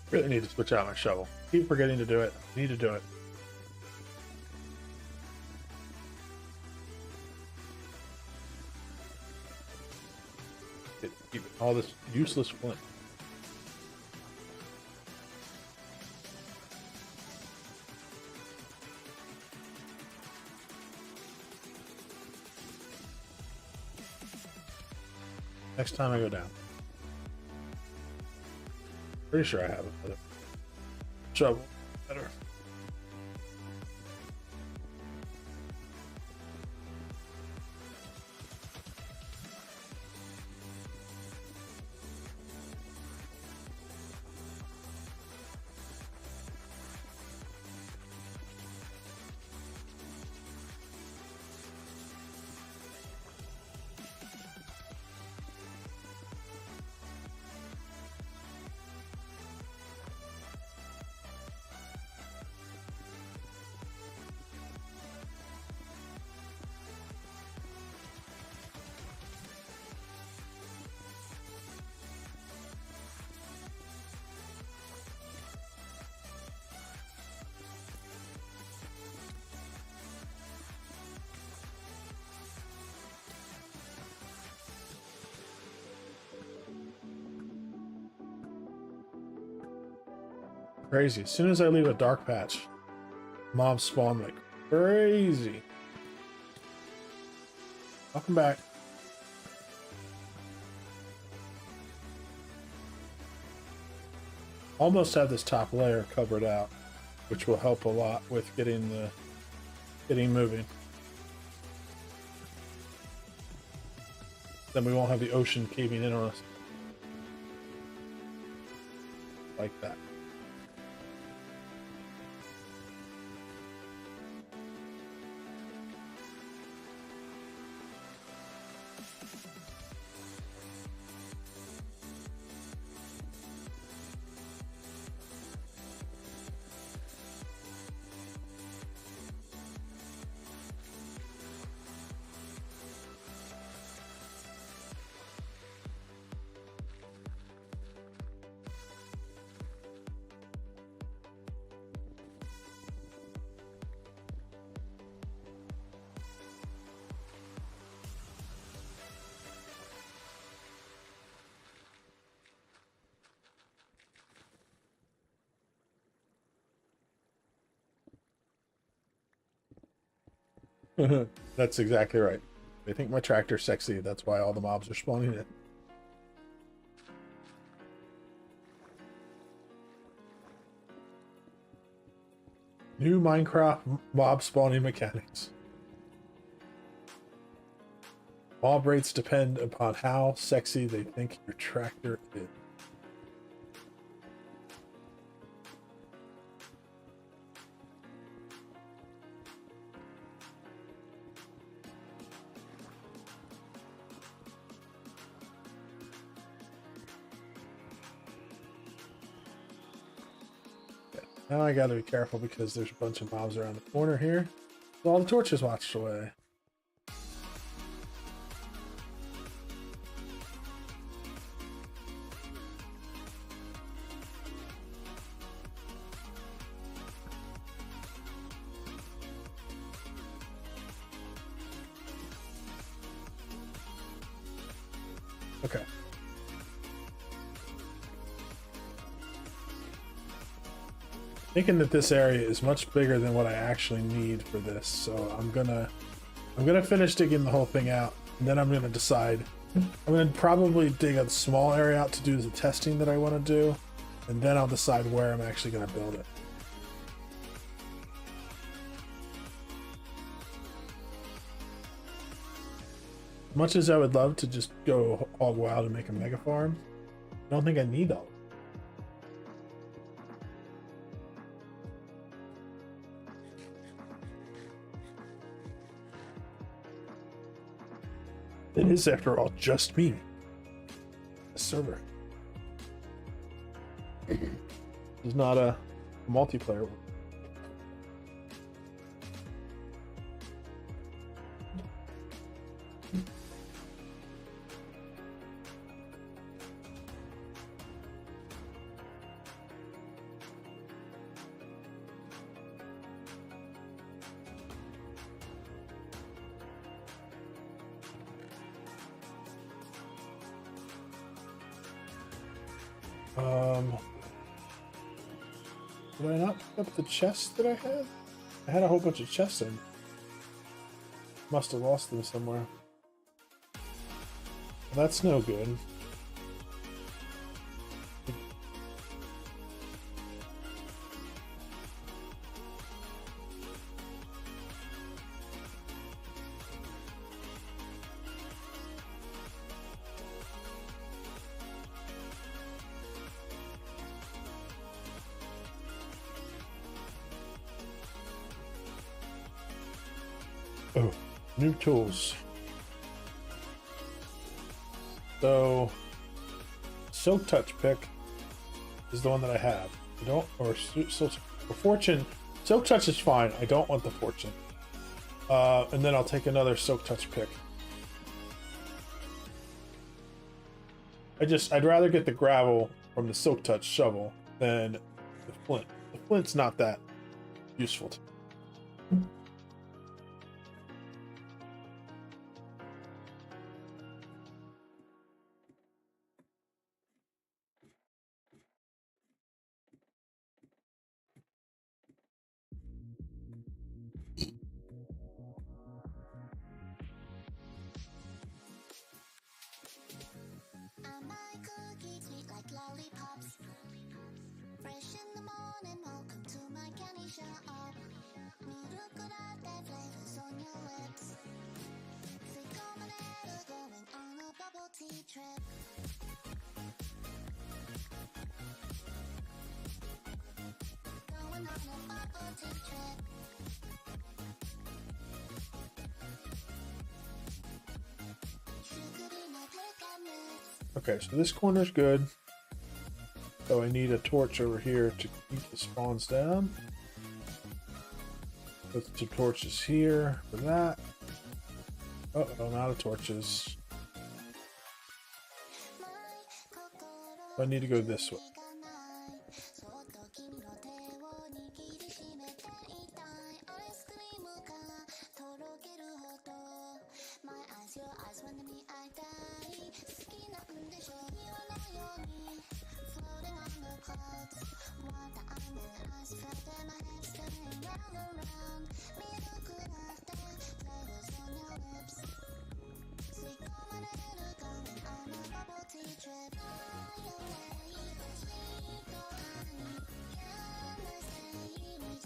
Really need to switch out my shovel. Keep forgetting to do it. Need to do it. Keep all this useless flint. Next time I go down. Pretty sure I have another shovel. Better. Crazy. As soon as I leave a dark patch, mobs spawn like crazy. Welcome back. Almost have this top layer covered out, which will help a lot with getting moving. Then we won't have the ocean caving in on us like that. That's exactly right. They think my tractor's sexy. That's why all the mobs are spawning in. New Minecraft mob spawning mechanics. Mob rates depend upon how sexy they think your tractor is. Now I gotta be careful because there's a bunch of mobs around the corner here. So all the torches washed away. Okay. Thinking that this area is much bigger than what I actually need for this, so I'm gonna finish digging the whole thing out, and then I'm gonna decide. I'm gonna probably dig a small area out to do the testing that I want to do, and then I'll decide where I'm actually gonna build it. Much as I would love to just go hog wild and make a mega farm, I don't think I need all of it. It is, after all, just me. A server. It's not a multiplayer one. Did I not pick up the chest that I had? I had a whole bunch of chests in. Must have lost them somewhere. That's no good. Oh, new tools. So, Silk Touch pick is the one that I have. I don't, or Fortune. Silk Touch is fine. I don't want the Fortune. And then I'll take another Silk Touch pick. I'd rather get the gravel from the Silk Touch shovel than the flint. The flint's not that useful to me. Fresh in the morning, welcome to my candy shop. 무르끄러운 flavors on your lips. 새콤한 애를 going on a bubble tea trip. Going on a bubble tea trip. Sugary nut mix. Okay, so this corner's good. So I need a torch over here to keep the spawns down. Put two torches here for that. Oh, I'm out of torches. So I need to go this way.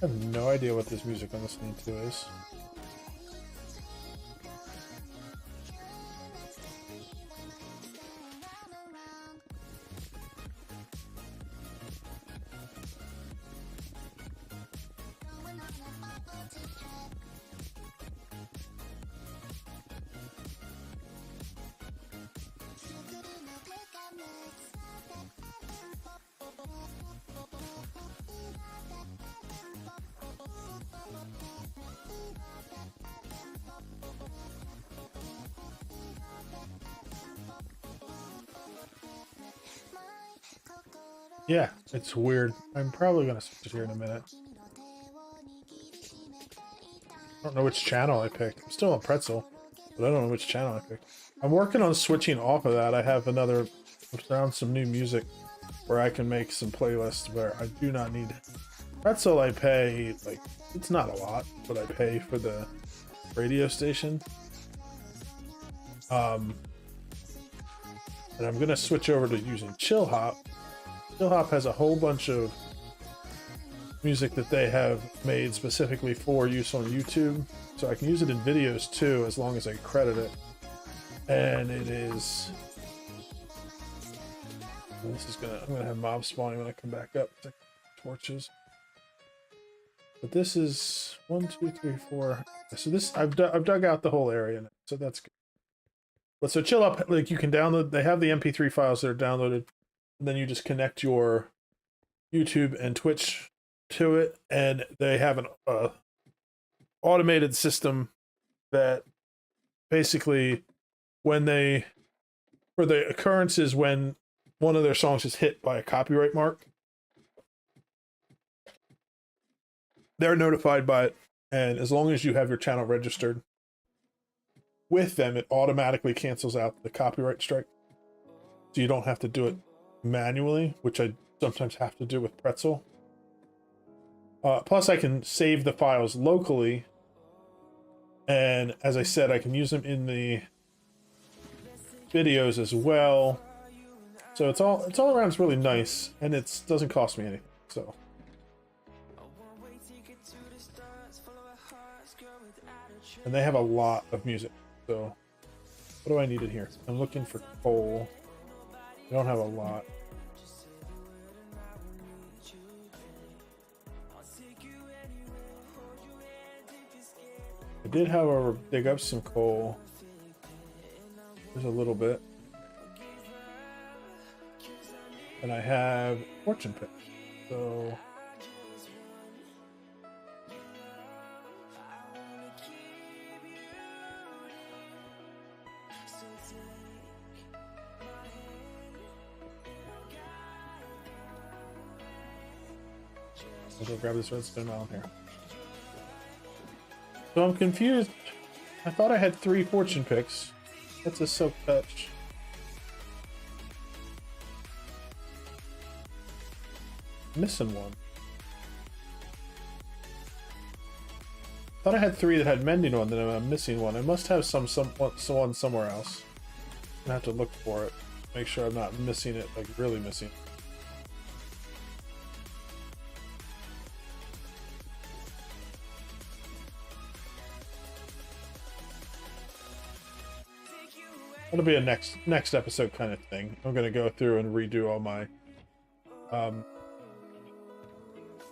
I have no idea what this music I'm listening to is. Yeah, it's weird. I'm probably gonna switch it here in a minute. I don't know which channel I picked. I'm still on Pretzel, but I don't know which channel I picked. I'm working on switching off of that. I have another, I found some new music where I can make some playlists where I do not need Pretzel. I pay, like, it's not a lot, but I pay for the radio station. And I'm gonna switch over to using Chill Hop. Chill Hop has a whole bunch of music that they have made specifically for use on YouTube, so I can use it in videos too, as long as I credit it. And it is. This is gonna. I'm gonna have mobs spawning when I come back up. Torches. But this is 1, 2, 3, 4. So this I've dug out the whole area now, so that's good. But so Chill Hop, like you can download. They have the MP3 files that are downloaded. And then you just connect your YouTube and Twitch to it, and they have an automated system that basically, when they, for the occurrences when one of their songs is hit by a copyright mark, they're notified by it, and as long as you have your channel registered with them, it automatically cancels out the copyright strike, so you don't have to do it manually, which I sometimes have to do with Pretzel. Plus I can save the files locally, and as I said, I can use them in the videos as well. So it's all around really nice, and it doesn't cost me anything. So. And they have a lot of music. So what do I need in here? I'm looking for coal. I don't have a lot. I did, however, dig up some coal. There's a little bit. And I have fortune pick. So I'll go grab this redstone out here. So I'm confused. I thought I had 3 fortune picks. That's a silk touch. Missing one. Thought I had 3 that had mending on, then I'm missing one. I must have someone somewhere else. I have to look for it. Make sure I'm not missing it, like really missing it. It'll be a next episode kind of thing. I'm gonna go through and redo all my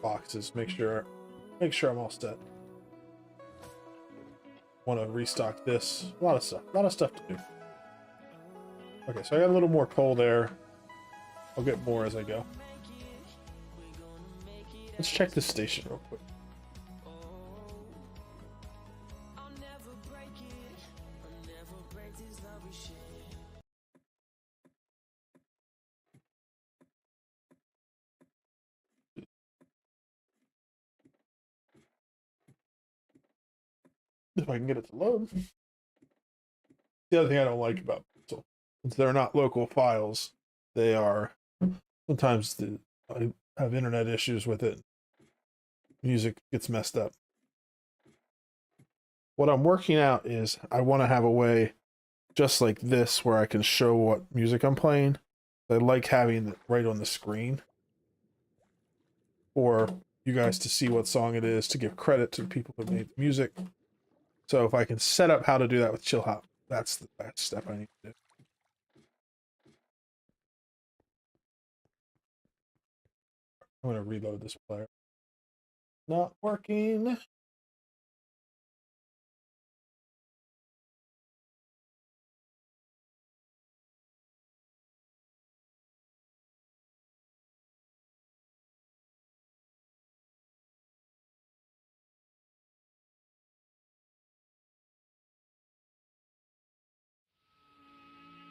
boxes. Make sure I'm all set. Want to restock this. A lot of stuff to do. Okay, so I got a little more coal there. I'll get more as I go. Let's check this station real quick. If I can get it to load. The other thing I don't like about so since they're not local files, they are sometimes I have internet issues with it. Music gets messed up. What I'm working out is I want to have a way just like this where I can show what music I'm playing. I like having it right on the screen for you guys to see what song it is, to give credit to the people who made the music. So if I can set up how to do that with Chill Hop, that's the last step I need to do. I'm going to reload this player. Not working.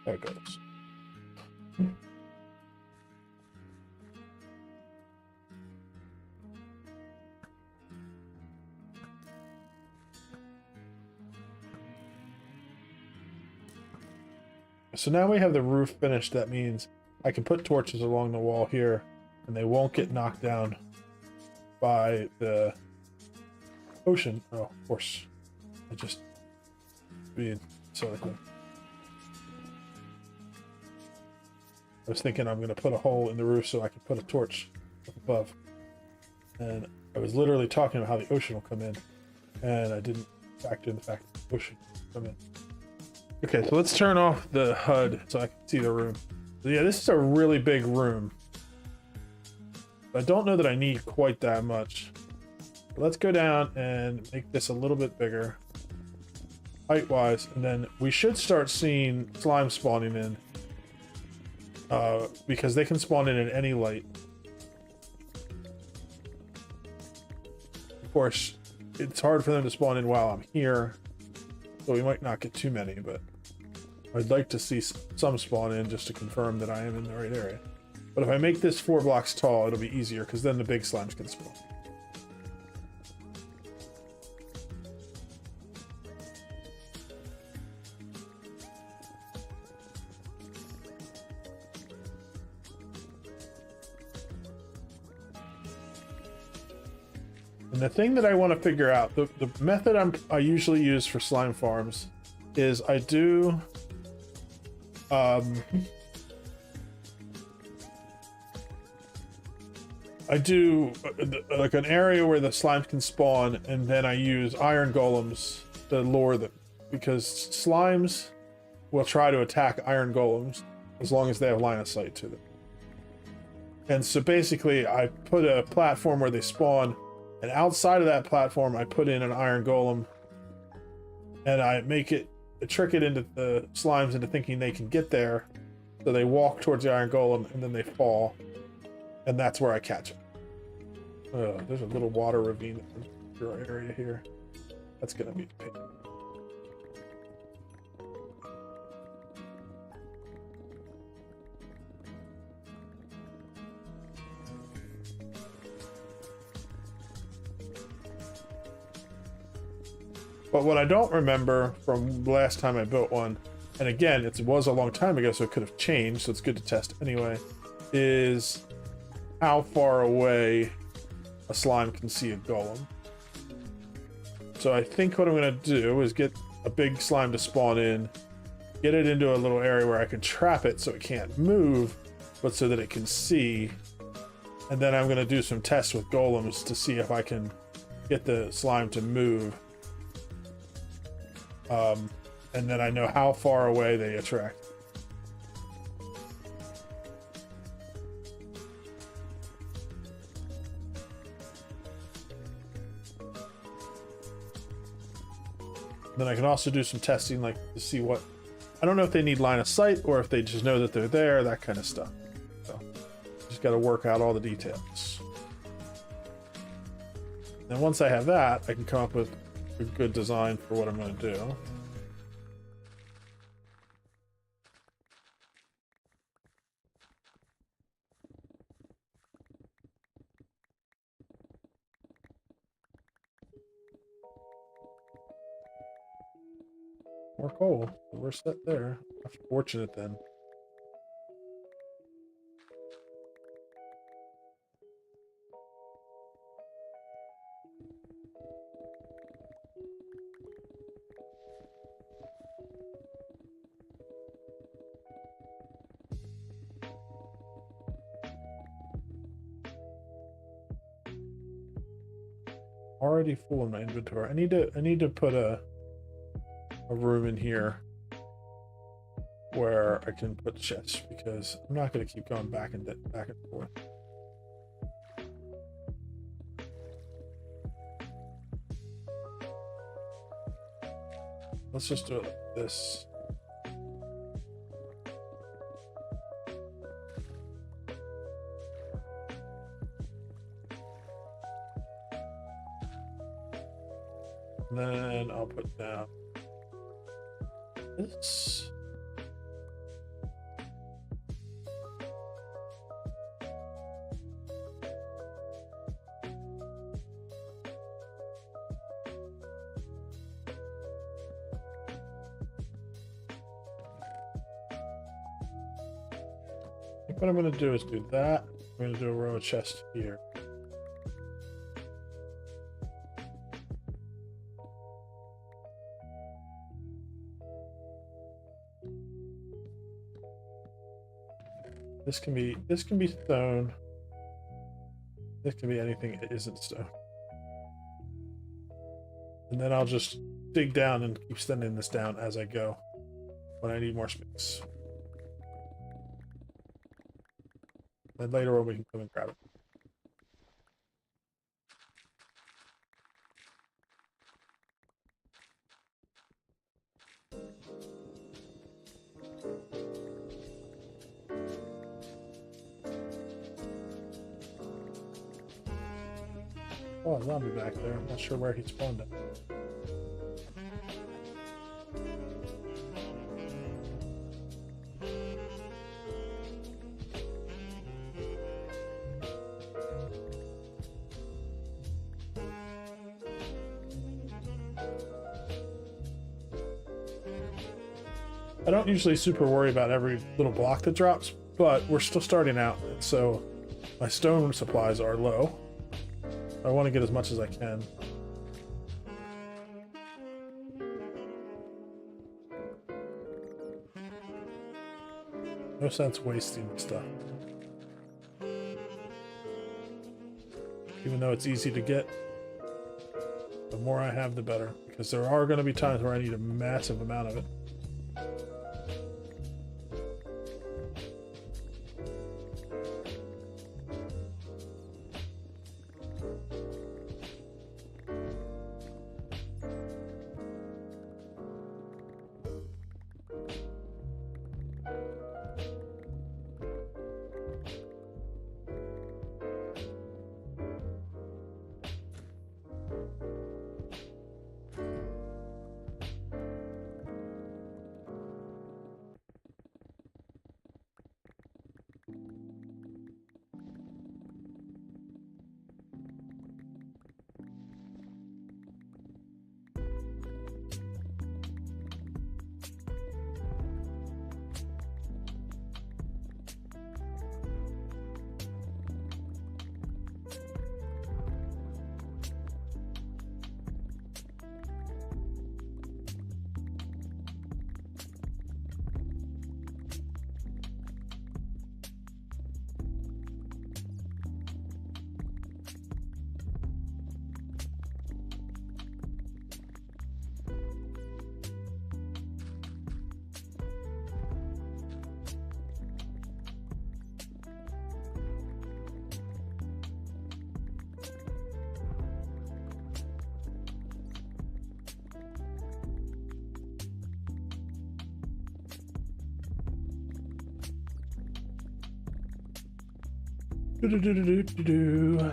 There it goes. So now we have the roof finished. That means I can put torches along the wall here and they won't get knocked down by the ocean. Oh, of course. I just being so like I was thinking I'm going to put a hole in the roof so I can put a torch up above. And I was literally talking about how the ocean will come in. And I didn't factor in the fact that the ocean will come in. Okay, so let's turn off the HUD so I can see the room. So yeah, this is a really big room. I don't know that I need quite that much. But let's go down and make this a little bit bigger. Height-wise. And then we should start seeing slime spawning in. Because they can spawn in any light. Of course, it's hard for them to spawn in while I'm here. So we might not get too many, but I'd like to see some spawn in just to confirm that I am in the right area. But if I make this 4 blocks tall, it'll be easier because then the big slimes can spawn. And the thing that I want to figure out, the method I usually use for slime farms is I do I do like an area where the slimes can spawn, and then I use iron golems to lure them, because slimes will try to attack iron golems as long as they have line of sight to them. And so basically I put a platform where they spawn, and outside of that platform I put in an iron golem, and I trick it into the slimes into thinking they can get there, so they walk towards the iron golem and then they fall, and that's where I catch them. There's a little water ravine in your area here. That's gonna be a pain. But what I don't remember from the last time I built one, and again, it was a long time ago, so it could have changed, so it's good to test anyway, is how far away a slime can see a golem. So I think what I'm going to do is get a big slime to spawn in, get it into a little area where I can trap it so it can't move, but so that it can see. And then I'm going to do some tests with golems to see if I can get the slime to move. And then I know how far away they attract. Then I can also do some testing, like to see what, I don't know if they need line of sight or if they just know that they're there, that kind of stuff. So just got to work out all the details. And once I have that, I can come up with a good design for what I'm going to do. More coal. We're set there. That's fortunate then. Already full in my inventory. I need to put a room in here where I can put chests, because I'm not going to keep going back and forth. Let's just do it like this. And then I'll put down this. I think what I'm going to do is do that. I'm going to do a row of chests here. This can be stone. This can be anything that isn't stone. And then I'll just dig down and keep sending this down as I go when I need more space. Then later on we can come and grab it. Oh, a zombie back there. I'm not sure where he spawned at. I don't usually super worry about every little block that drops, but we're still starting out, so my stone supplies are low. I want to get as much as I can. No sense wasting stuff. Even though it's easy to get, the more I have, the better. Because there are going to be times where I need a massive amount of it. Do-do-do-do-do-do.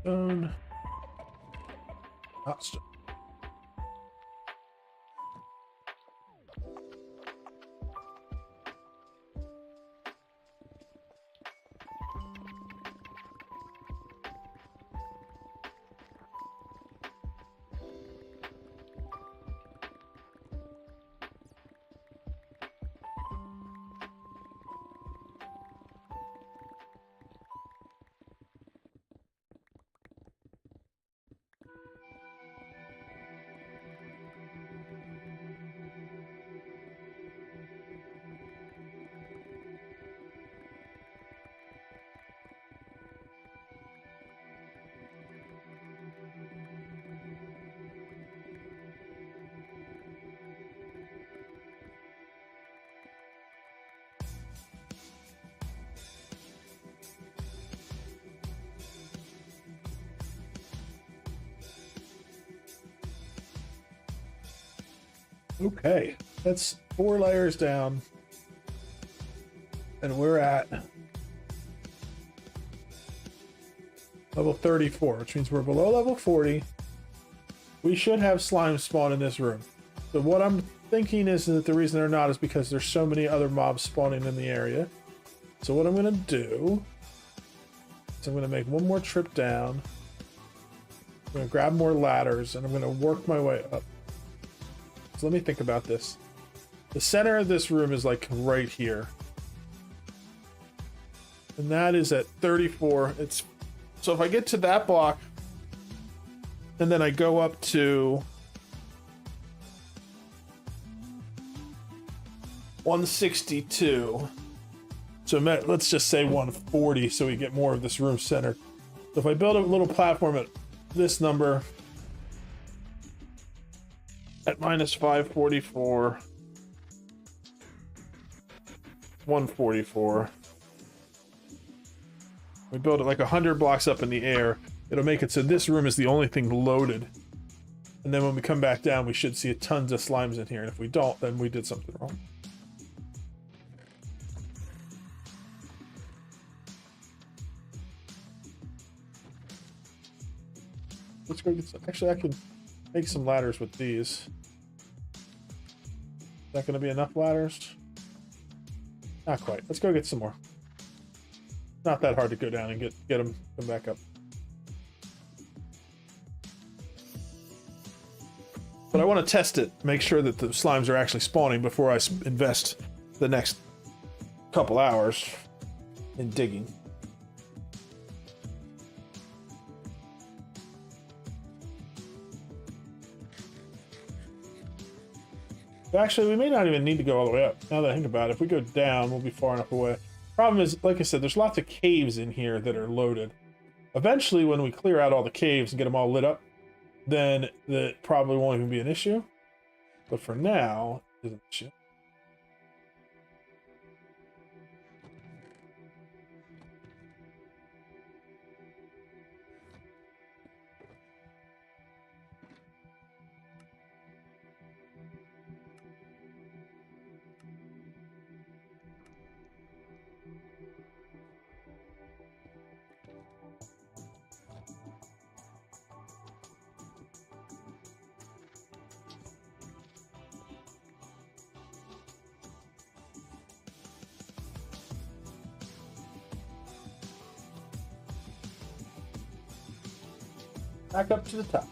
Stone. Hot stone. Okay, that's 4 layers down, and we're at level 34, which means we're below level 40. We should have slime spawn in this room. So what I'm thinking is that the reason they're not is because there's so many other mobs spawning in the area. So what I'm going to do is I'm going to make one more trip down. I'm going to grab more ladders, and I'm going to work my way up. So let me think about this. The center of this room is like right here. And that is at 34. So if I get to that block, and then I go up to 162, So let's just say 140 so we get more of this room centered. So if I build a little platform at this number at minus 544, 144, we build it like 100 blocks up in the air, it'll make it so this room is the only thing loaded. And then when we come back down, we should see tons of slimes in here. And if we don't, then we did something wrong. Let's go get some. Actually, I can make some ladders with these. Is that going to be enough ladders? Not quite. Let's go get some more. Not that hard to go down and get them come back up. But I want to test it, make sure that the slimes are actually spawning before I invest the next couple hours in digging. Actually, we may not even need to go all the way up. Now that I think about it, if we go down, we'll be far enough away. Problem is, like I said, there's lots of caves in here that are loaded. Eventually, when we clear out all the caves and get them all lit up, then that probably won't even be an issue. But for now, it is an issue. Back up to the top.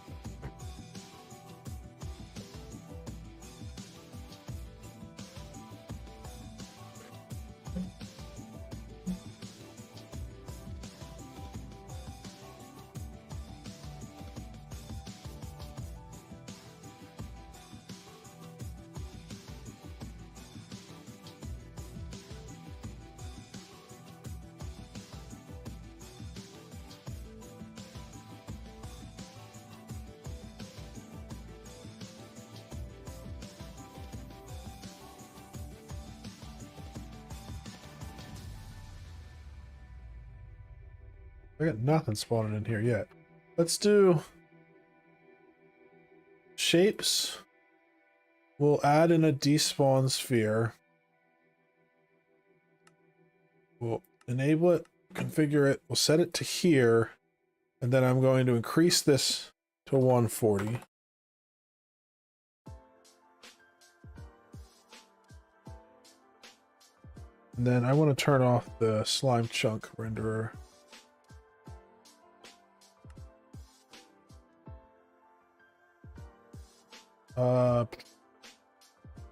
I got nothing spawning in here yet. Let's do shapes. We'll add in a despawn sphere. We'll enable it, configure it. We'll set it to here. And then I'm going to increase this to 140. And then I want to turn off the slime chunk renderer.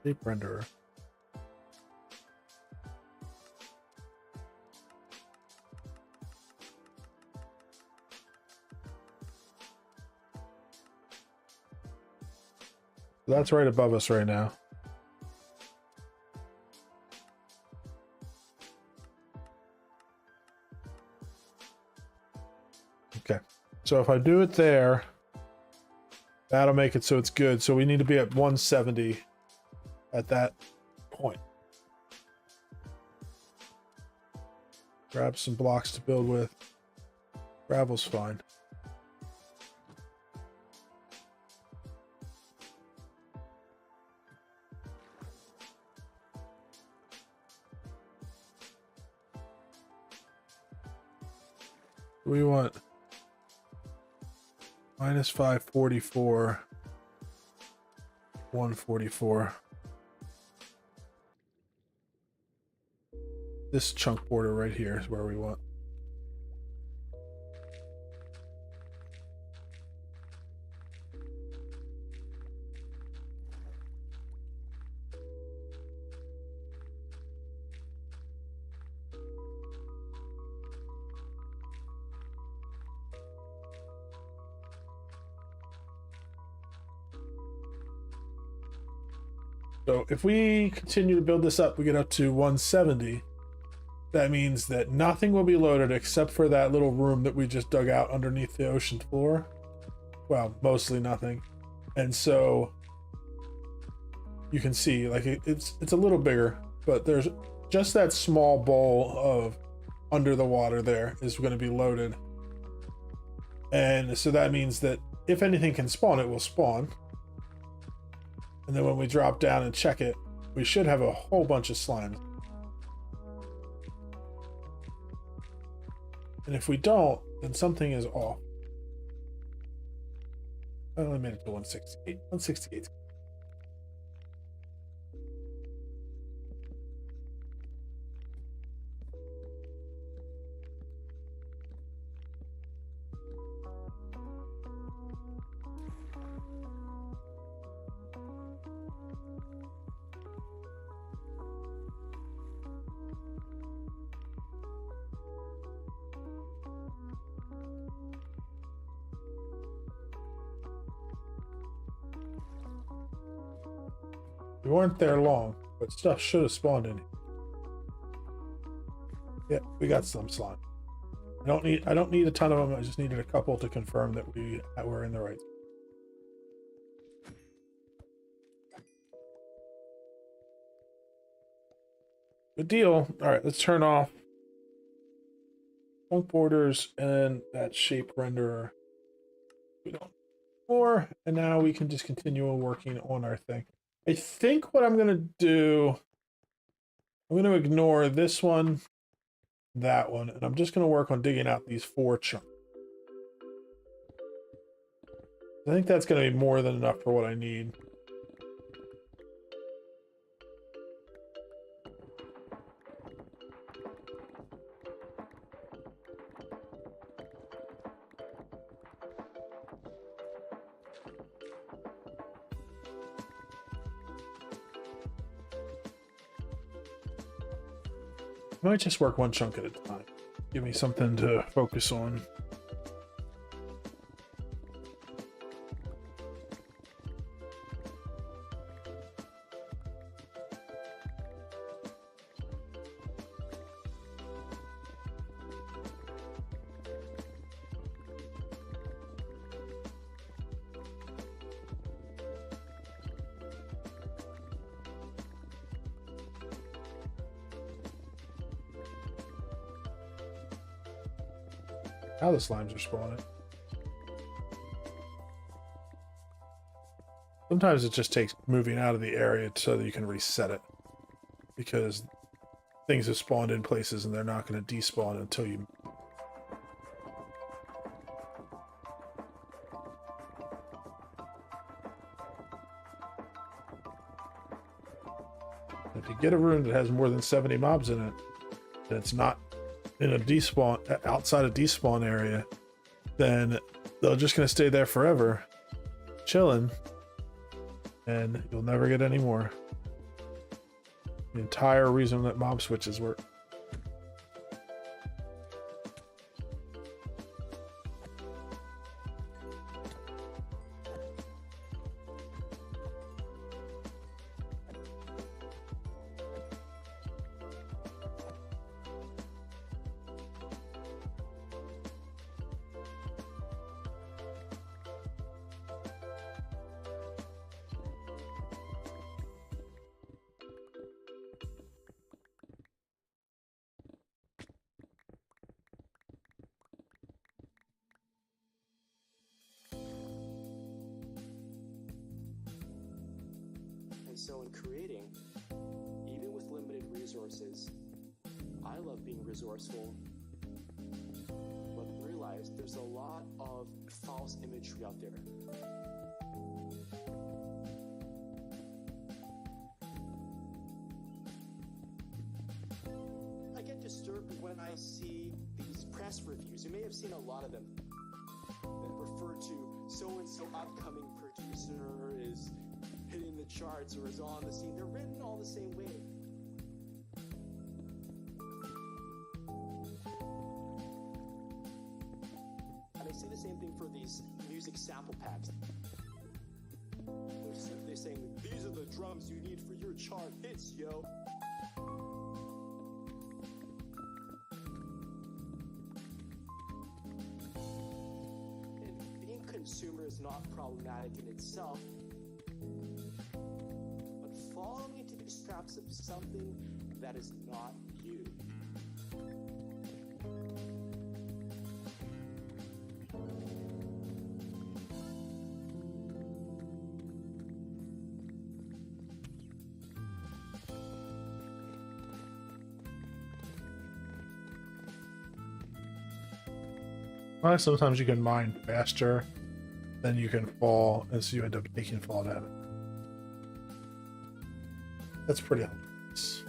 Shape renderer. That's right above us right now. Okay, so if I do it there, that'll make it so it's good. So we need to be at 170 at that point. Grab some blocks to build with. Gravel's fine. We want minus 544, 144. This chunk border right here is where we want. So if we continue to build this up, we get up to 170. that means that nothing will be loaded except for that little room that we just dug out underneath the ocean floor. Well, mostly nothing. And so you can see like it's a little bigger, but there's just that small bowl of under the water there is going to be loaded. And so that means that if anything can spawn, it will spawn. And then when we drop down and check it, we should have a whole bunch of slimes. And if we don't, then something is off. I only made it to 168. 168. We weren't there long, but stuff should have spawned in here. Yeah, we got some slime. I don't need a ton of them. I just needed a couple to confirm that we're in the right. Good deal. All right, let's turn off chunk borders and that shape renderer. We don't more, and now we can just continue working on our thing. I think what I'm going to do, I'm going to ignore this one, that one, and I'm just going to work on digging out these 4 chunks. I think that's going to be more than enough for what I need. I might just work one chunk at a time. Give me something to focus on. Now the slimes are spawning. Sometimes it just takes moving out of the area so that you can reset it. Because things have spawned in places and they're not going to despawn until you... If you get a room that has more than 70 mobs in it, and it's not in a despawn outside a despawn area, then they're just going to stay there forever chilling, and you'll never get any more. The entire reason that mob switches work. So in creating, even with limited resources, I love being resourceful, but realize there's a lot of false imagery out there. I get disturbed when I see these press reviews. You may have seen a lot of them that refer to so-and-so upcoming producer is hitting the charts or is on the scene. They're written all the same way. And I see the same thing for these music sample packs. They're saying, these are the drums you need for your chart hits, yo. consumer is not problematic in itself, but falling into these traps of something that is not you. Well, sometimes you can mine faster than you can fall, and so you end up taking fall damage. That's pretty obvious.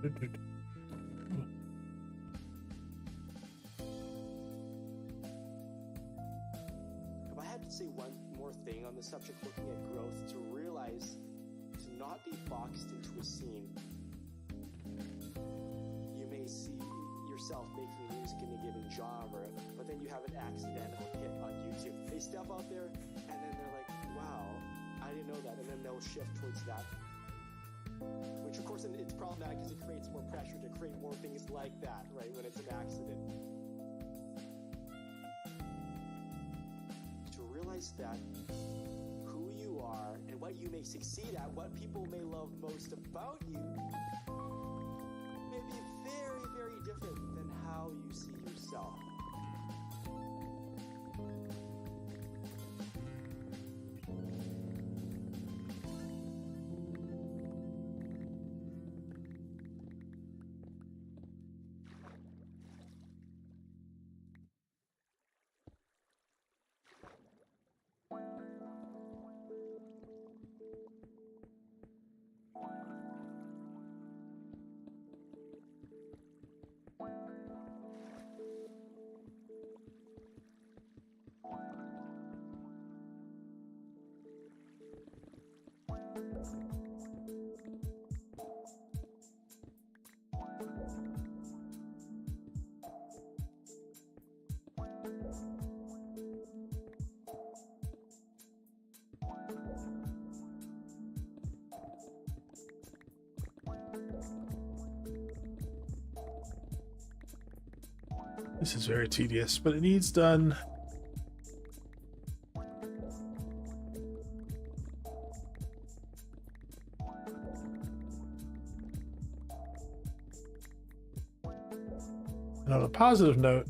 If I had to say one more thing on the subject looking at growth, to realize to not be boxed into a scene. You may see yourself making music in a given genre, but then you have an accidental hit on YouTube. They step out there and then they're like, wow, I didn't know that, and then they'll shift towards that. Which of course it's problematic because it creates more pressure to create more things like that, right, when it's an accident. To realize that who you are and what you may succeed at, what people may love most about you, may be very, very different than how you see yourself. This is very tedious, but it needs done. And on a positive note,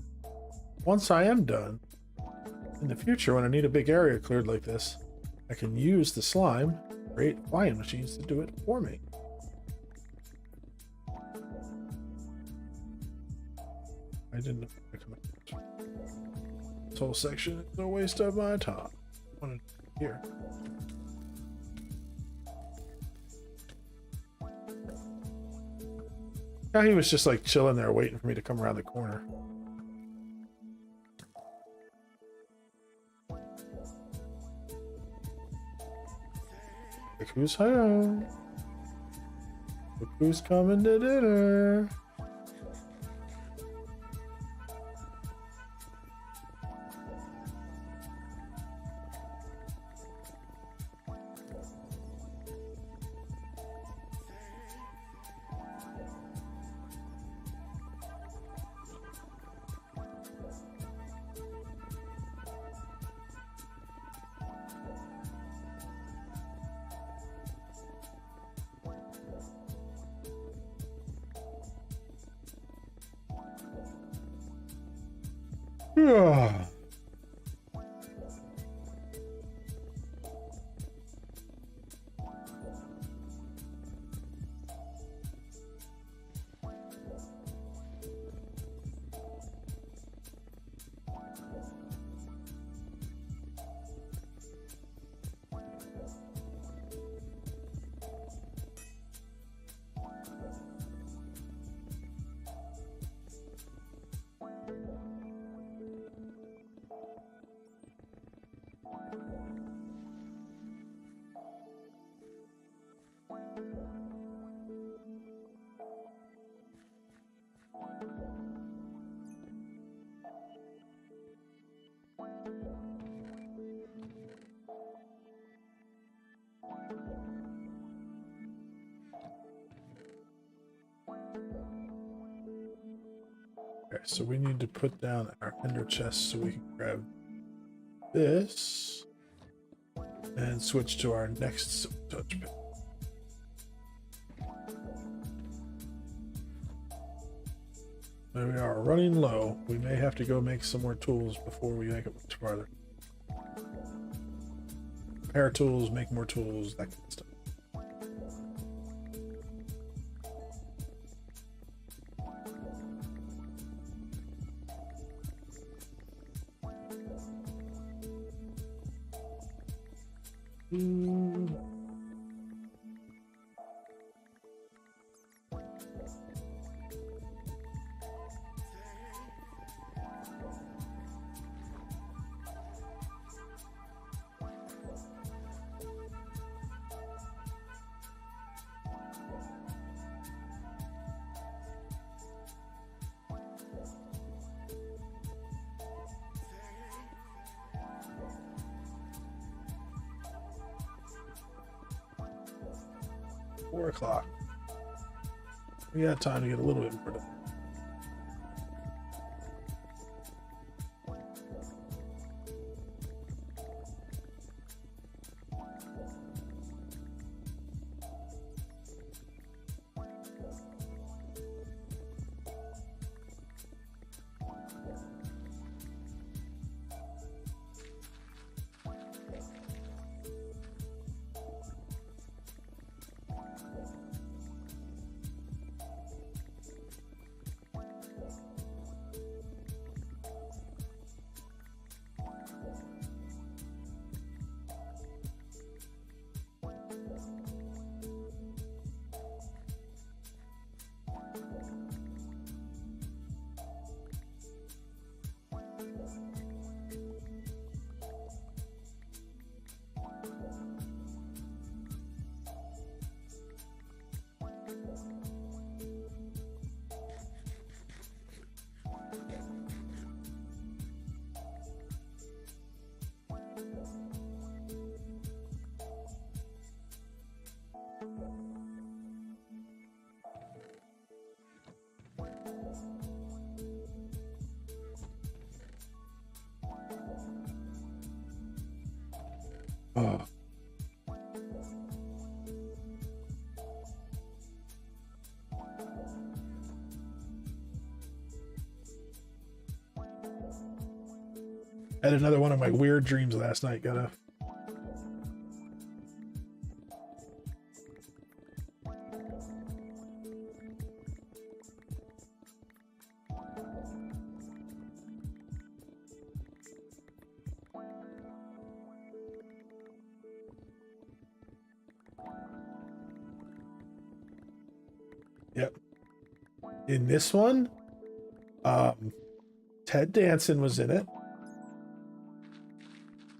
once I am done, in the future when I need a big area cleared like this, I can use the slime, create flying machines to do it for me. I didn't recommend this whole section is a waste of my time. I want to here. Yeah, he was just like chilling there waiting for me to come around the corner. Look who's home. Look who's coming to dinner. Yeah. so we need to put down our ender chest so we can grab this and switch to our next silk touch pin. There we are, running low. We may have to go make some more tools before we make it much farther. Repair tools, make more tools, that kind of stuff. Four o'clock. We got time to get a little bit more done. Oh. Had another one of my weird dreams last night. Gotta. Yep. In this one, Ted Danson was in it.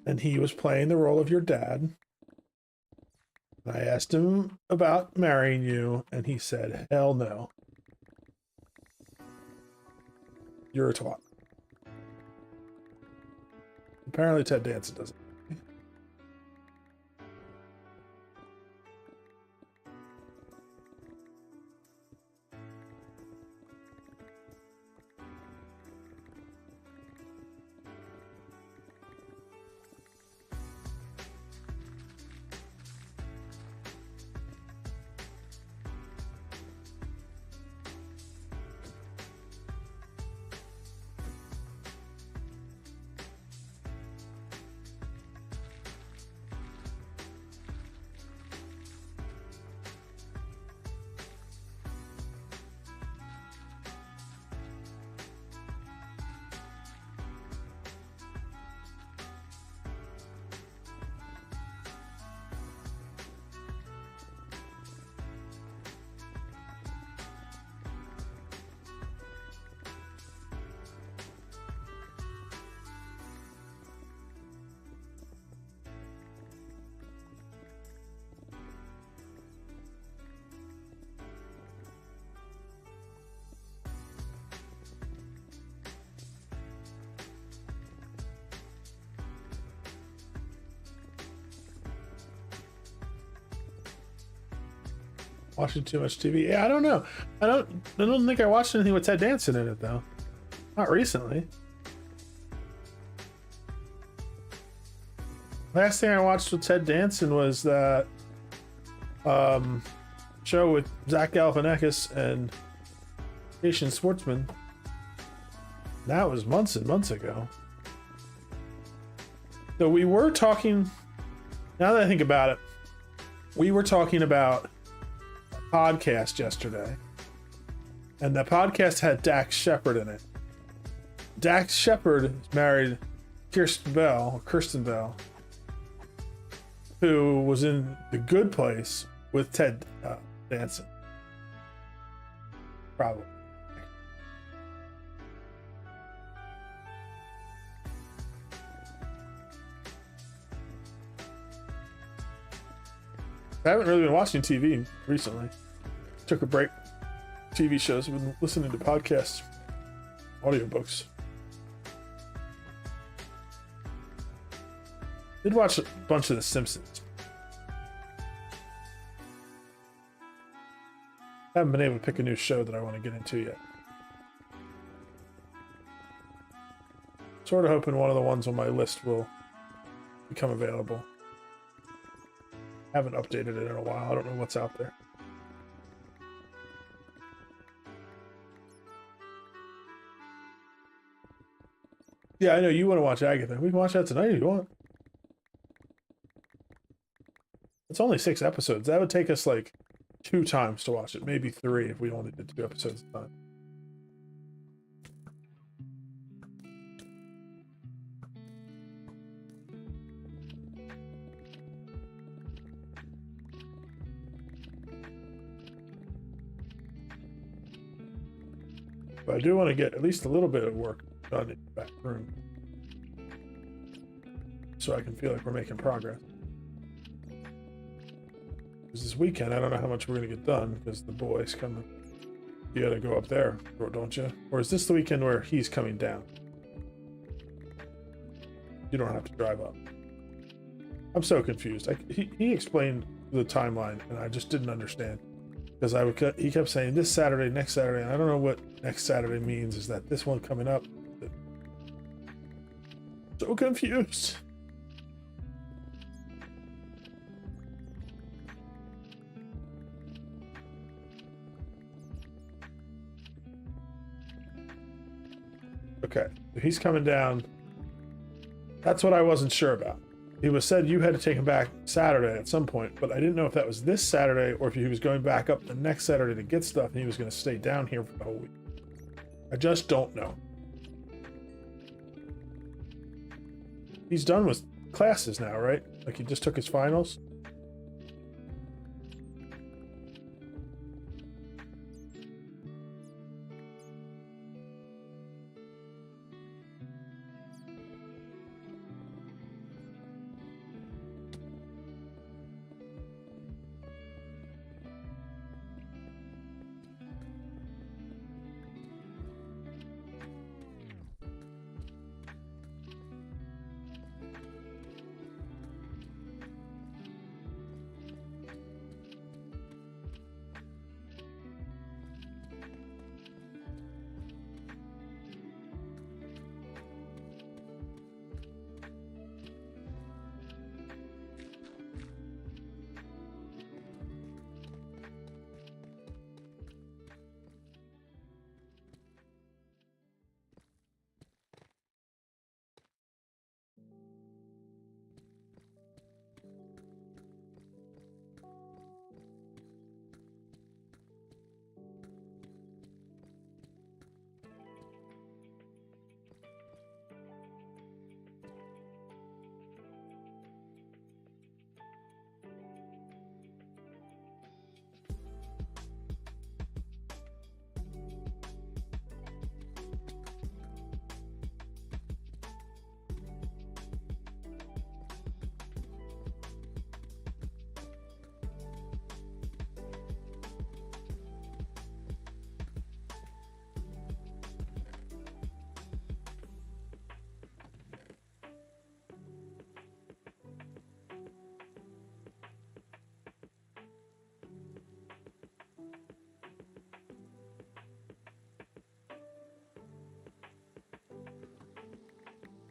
And he was playing the role of your dad. And I asked him about marrying you, and he said, hell no. You're a twat. Apparently Ted Danson doesn't. Watching too much TV. Yeah, I don't know. I don't think I watched anything with Ted Danson in it though. Not recently. Last thing I watched with Ted Danson was that show with Zach Galifianakis and Asian Sportsman. That was months and months ago. So we were talking, now that I think about it, we were talking about a podcast yesterday. And the podcast had Dax Shepard in it. Dax Shepard is married to Kirsten Bell, who was in The Good Place with Ted Danson. Probably. I haven't really been watching TV recently. Took a break. TV shows. I've been listening to podcasts, audiobooks. Did watch a bunch of The Simpsons. Haven't been able to pick a new show that I want to get into yet. Sort of hoping one of the ones on my list will become available. Haven't updated it in a while. I don't know what's out there. Yeah, I know you want to watch Agatha. We can watch that tonight if you want. It's only 6 episodes. That would take us like 2 times to watch it. Maybe 3 if we only did 2 episodes at a time. But I do want to get at least a little bit of work done in the back room, so I can feel like we're making progress. Because this weekend, I don't know how much we're going to get done because the boys come. You got to go up there, don't you? Or is this the weekend where he's coming down? You don't have to drive up. I'm so confused. He explained the timeline, and I just didn't understand. Because he kept saying this Saturday, next Saturday, and I don't know what next Saturday means. Is that this one coming up? So confused. Okay, he's coming down. That's what I wasn't sure about. He was said you had to take him back Saturday at some point, but I didn't know if that was this Saturday or if he was going back up the next Saturday to get stuff and he was going to stay down here for the whole week. I just don't know. He's done with classes now, right? Like he just took his finals?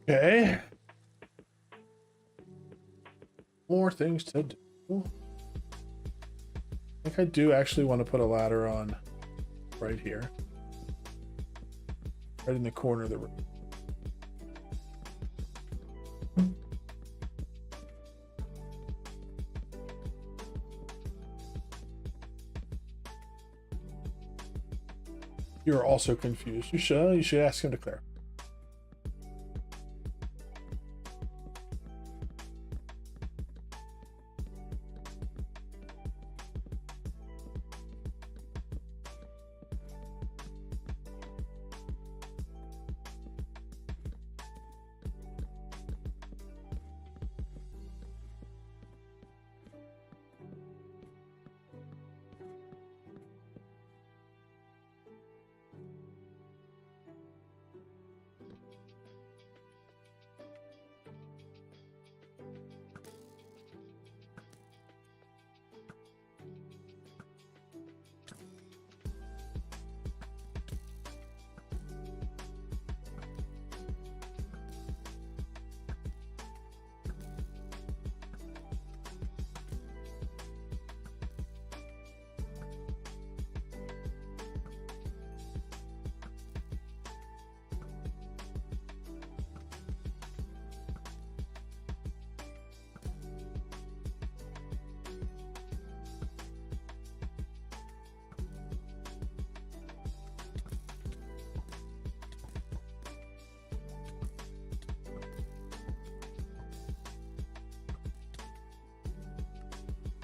Okay. More things to do. I think I do actually want to put a ladder on right here. Right in the corner of the room. You're also confused. You should ask him to clarify.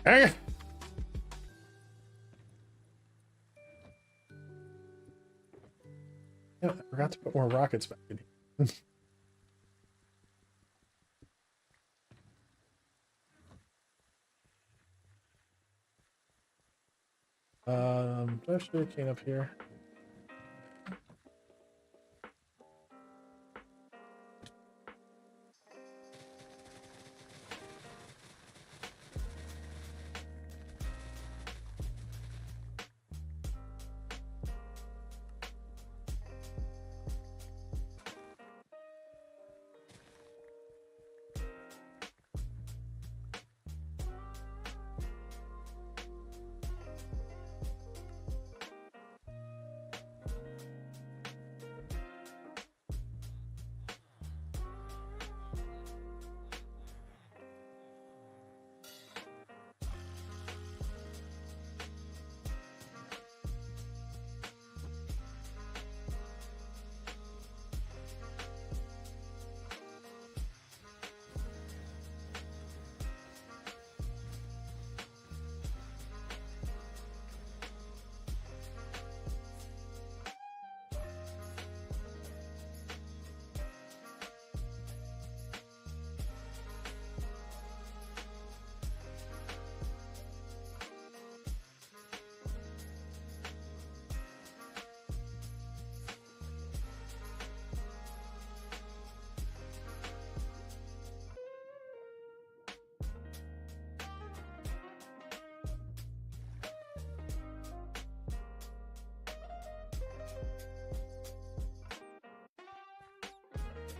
Hey! Yeah, I forgot to put more rockets back in here. Do I have sugarcane up here?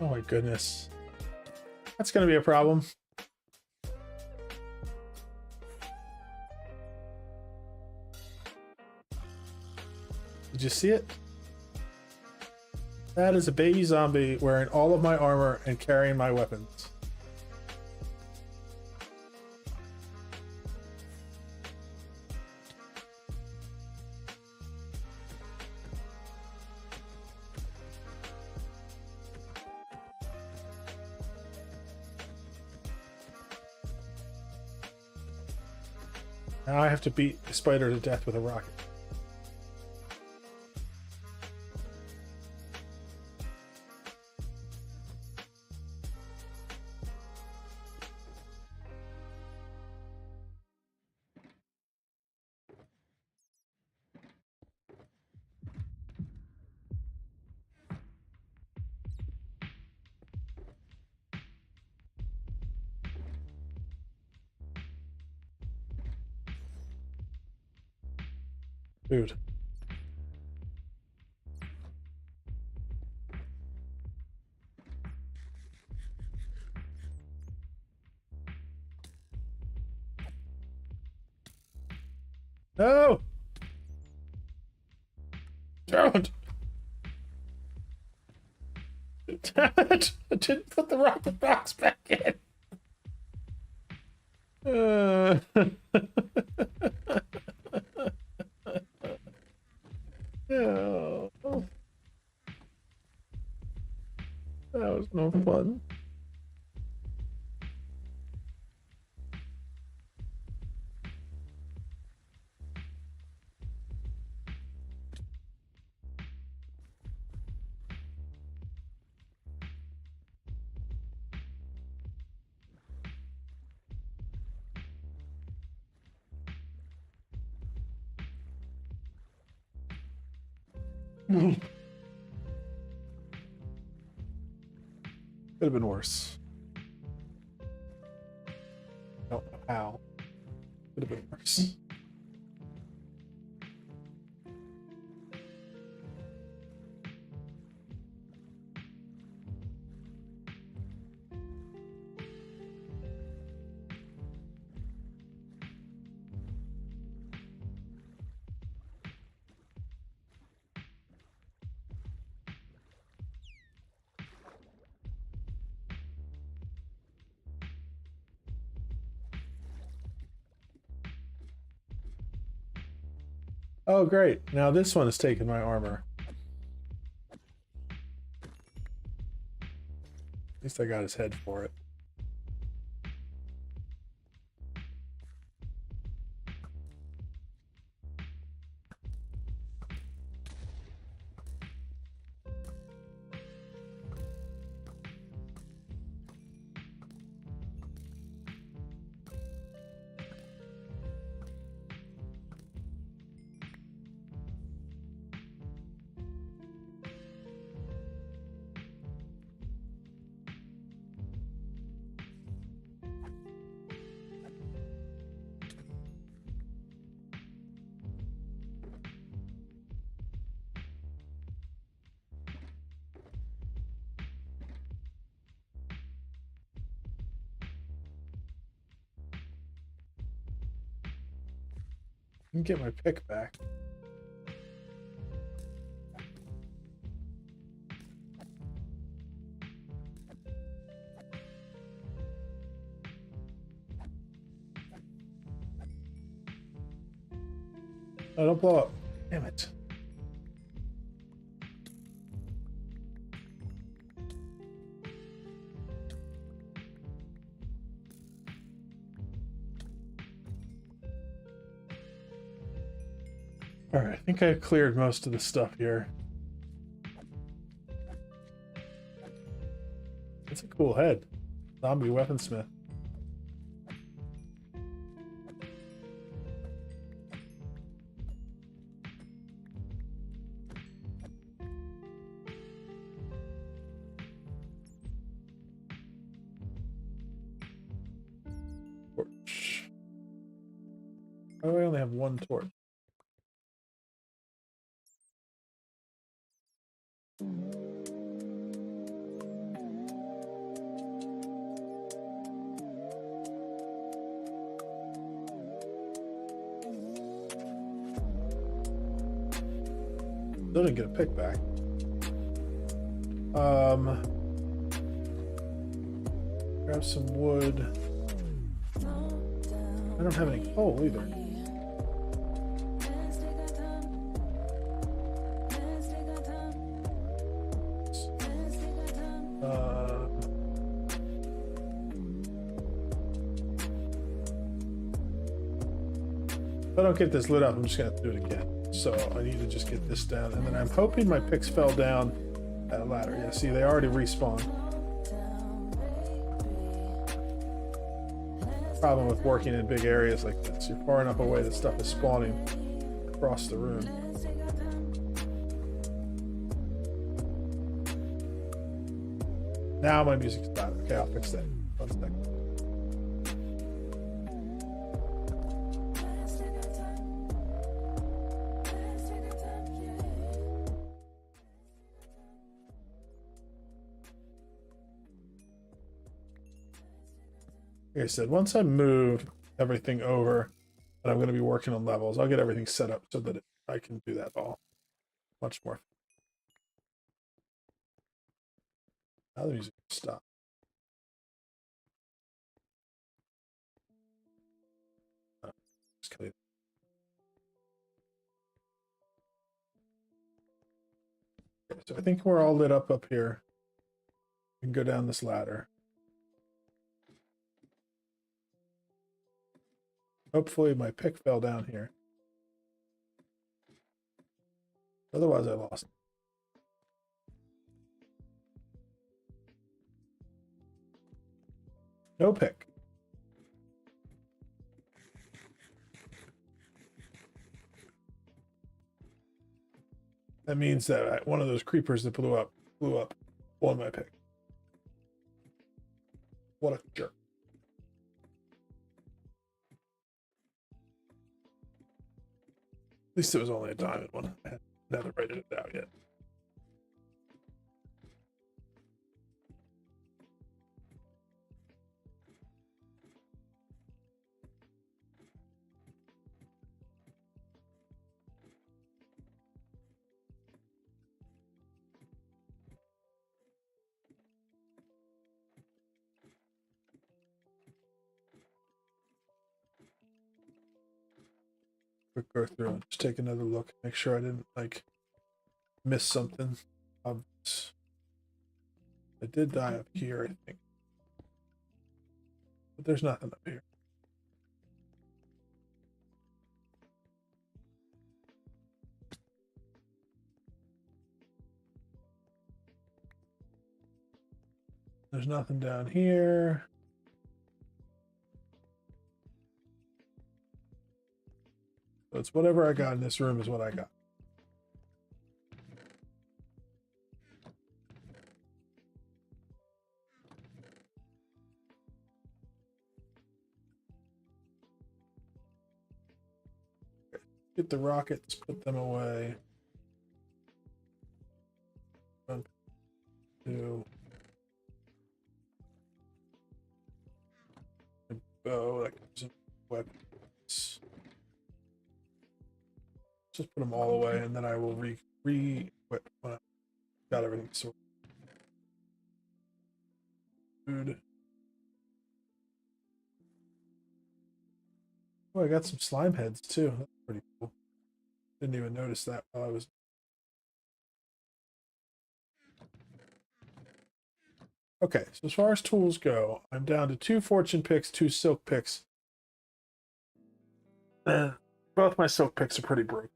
Oh my goodness. That's gonna be a problem. Did you see it? That is a baby zombie wearing all of my armor and carrying my weapons. Now I have to beat the spider to death with a rocket. Dude. No! Don't! Damn it! I didn't put the rocket box back in! No. That was no fun. Could have been worse. I don't know how. Could have been worse. Oh, great. Now this one has taken my armor. At least I got his head for it. I can get my pick back. Oh, don't blow up. Damn it. Alright, I think I cleared most of the stuff here. That's a cool head. Zombie weaponsmith. Torch. Oh, I only have one torch. Still didn't get a pick back. Grab some wood. I don't have any coal either. If I don't get this lit up, I'm just gonna have to do it again. So I need to just get this down, and then I'm hoping my picks fell down that ladder. Yeah, see, they already respawned. Problem with working in big areas like this. You're far enough away that stuff is spawning across the room. Now my music's done. Okay, I'll fix that. 1 second. Like I said, once I moved everything over, But I'm going to be working on levels. I'll get everything set up so that I can do that all much more. Now the music stop. Just kidding. Okay, so I think we're all lit up here. We can go down this ladder. Hopefully my pick fell down here. Otherwise I lost. No pick. That means that one of those creepers that blew up on my pick. What a jerk. At least it was only a diamond one. I hadn't netherrated it out yet. Quick go through and just take another look. Make sure I didn't like miss something obvious. I did die up here, I think. But there's nothing up here. There's nothing down here. So it's whatever I got in this room is what I got. Get the rockets, put them away. 1, 2. Bow that comes in weapons. Just put them all away, and then I will re-equip when I've got everything sorted. Food. Oh, I got some slime heads too. That's pretty cool. Didn't even notice that while I was. Okay, so as far as tools go, I'm down to 2 fortune picks, 2 silk picks. Both my silk picks are pretty broken.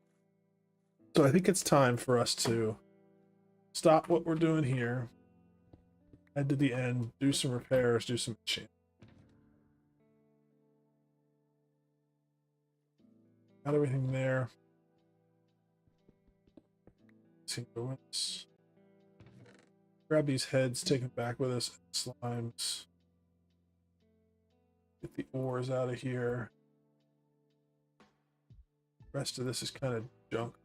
So I think it's time for us to stop what we're doing here, head to the end, do some repairs, do some machine. Got everything there. Grab these heads, take them back with us. Slimes. Get the ores out of here. The rest of this is kind of junk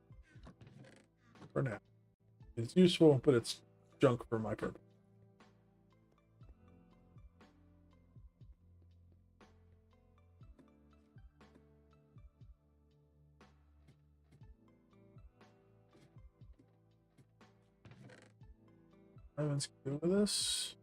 for now. It's useful, but it's junk for my purpose. Let's go with this.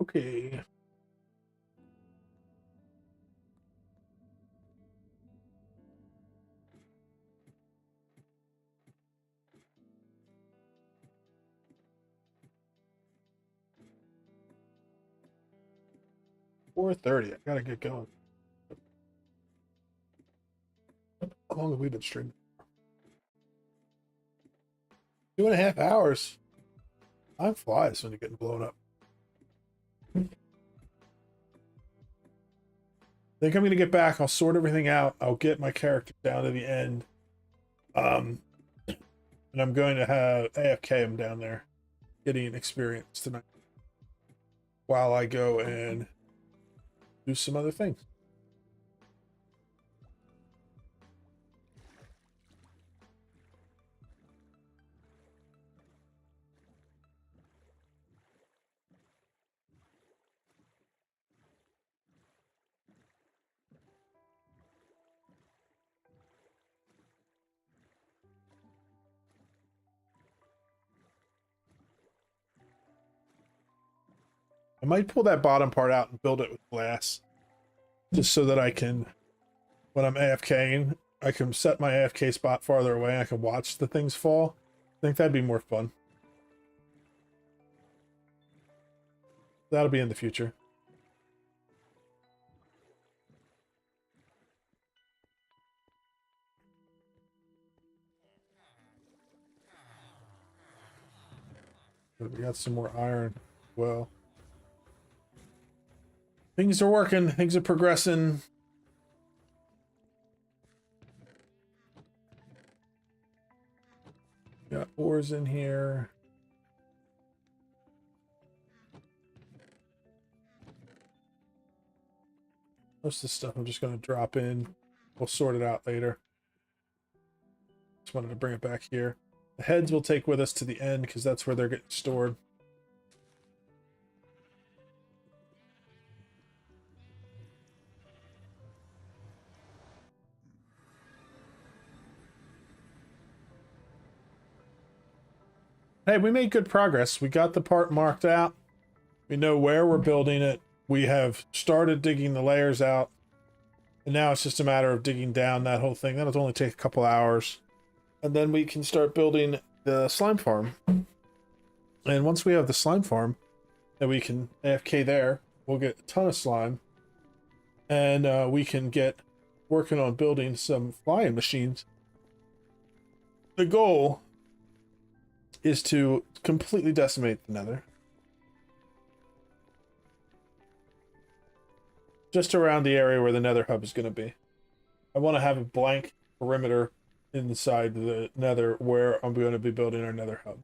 Okay. $4:30. I gotta get going. How long have we been streaming? 2.5 hours. Time flies when you're getting blown up. I think I'm gonna get back. I'll sort everything out. I'll get my character down to the end. And I'm going to have AFK him down there, getting an experience tonight, while I go and do some other things. I might pull that bottom part out and build it with glass. Just so that I can, when I'm AFKing, I can set my AFK spot farther away. I can watch the things fall. I think that'd be more fun. That'll be in the future. But we got some more iron. Well, things are working. Things are progressing. Got ores in here. Most of the stuff I'm just going to drop in. We'll sort it out later. Just wanted to bring it back here. The heads we'll take with us to the end because that's where they're getting stored. Hey, we made good progress. We got the part marked out. We know where we're building it. We have started digging the layers out. And now it's just a matter of digging down that whole thing. That'll only take a couple hours. And then we can start building the slime farm. And once we have the slime farm, then we can AFK there. We'll get a ton of slime. And we can get working on building some flying machines. The goal is to completely decimate the nether. Just around the area where the nether hub is going to be. I want to have a blank perimeter inside the nether where I'm going to be building our nether hub.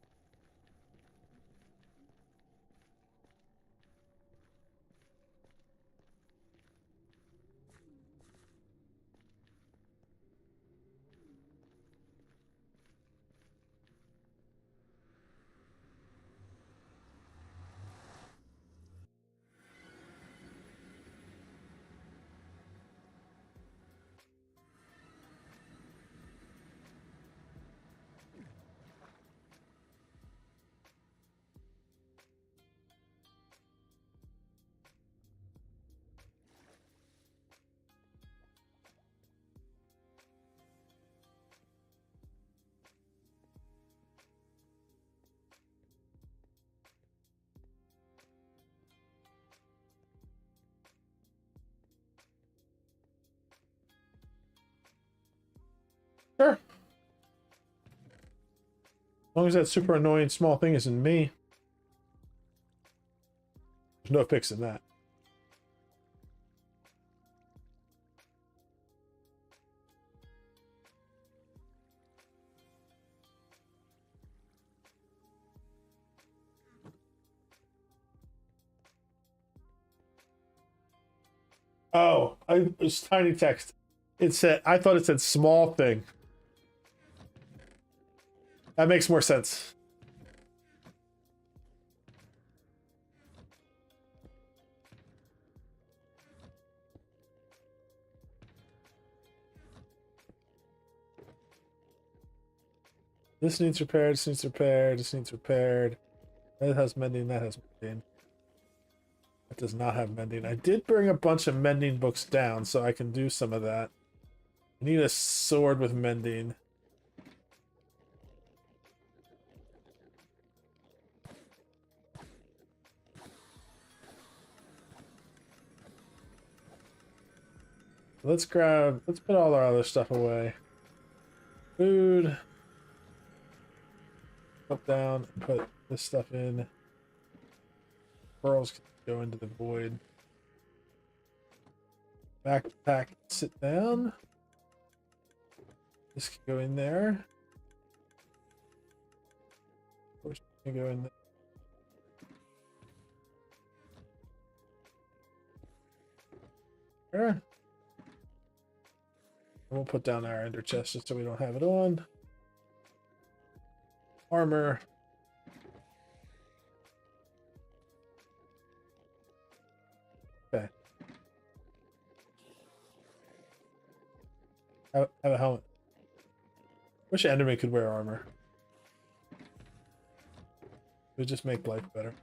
Sure. As long as that super annoying small thing isn't me. There's no fixing that. Oh, it was tiny text. It said, I thought it said small thing. That makes more sense. This needs repaired, this needs repaired, this needs repaired. That has mending, that has mending. That does not have mending. I did bring a bunch of mending books down, so I can do some of that. I need a sword with mending. Let's put all our other stuff away. Food. Up, down, and put this stuff in. Pearls can go into the void. Backpack, sit down. This can go in there. Of course, can go in there. There. We'll put down our ender chest just so we don't have it on. Armor. Okay. Have a helmet. Wish Enderman could wear armor. It would just make life better.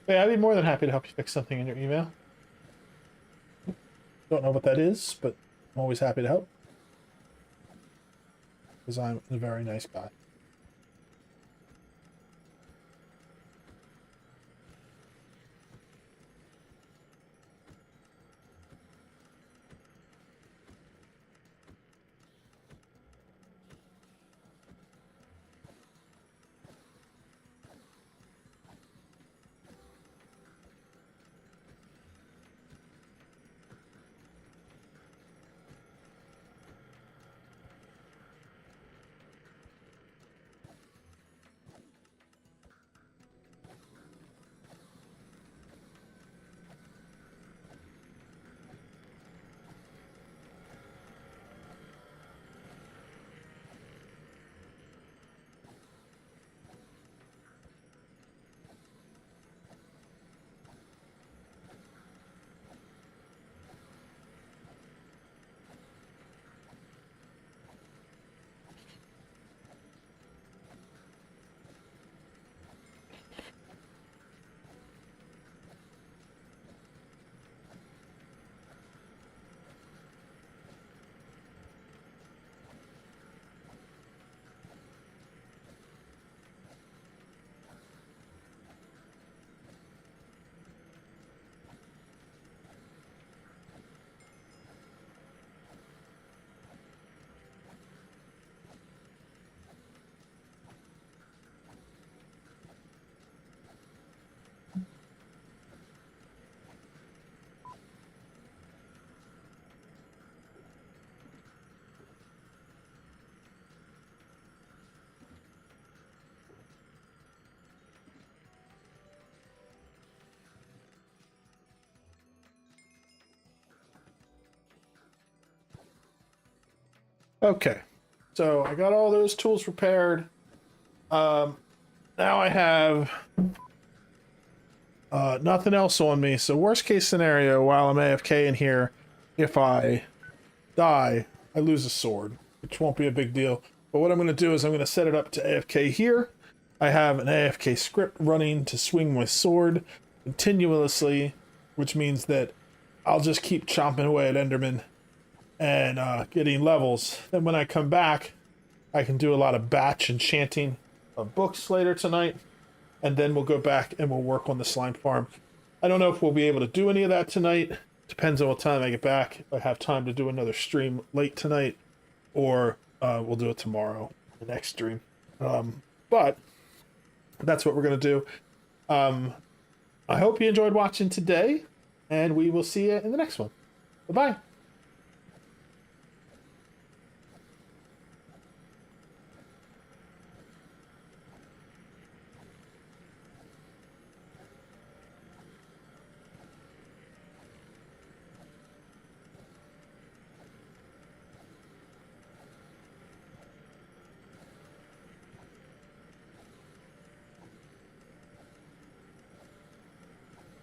But yeah, I'd be more than happy to help you fix something in your email. Don't know what that is, but I'm always happy to help. Because I'm a very nice guy. Okay, so I got all those tools prepared. Now I have nothing else on me. So worst case scenario, while I'm AFK in here, if I die, I lose a sword, which won't be a big deal. But what I'm going to do is I'm going to set it up to AFK here. I have an AFK script running to swing my sword continuously, which means that I'll just keep chomping away at Enderman and getting levels. Then when I come back, I can do a lot of batch enchanting of books later tonight, and then we'll go back and we'll work on the slime farm. I don't know if we'll be able to do any of that tonight. Depends on what time I get back. If I have time to do another stream late tonight, or we'll do it tomorrow, the next stream. But that's what we're going to do. I hope you enjoyed watching today, and we will see you in the next one. Bye-bye.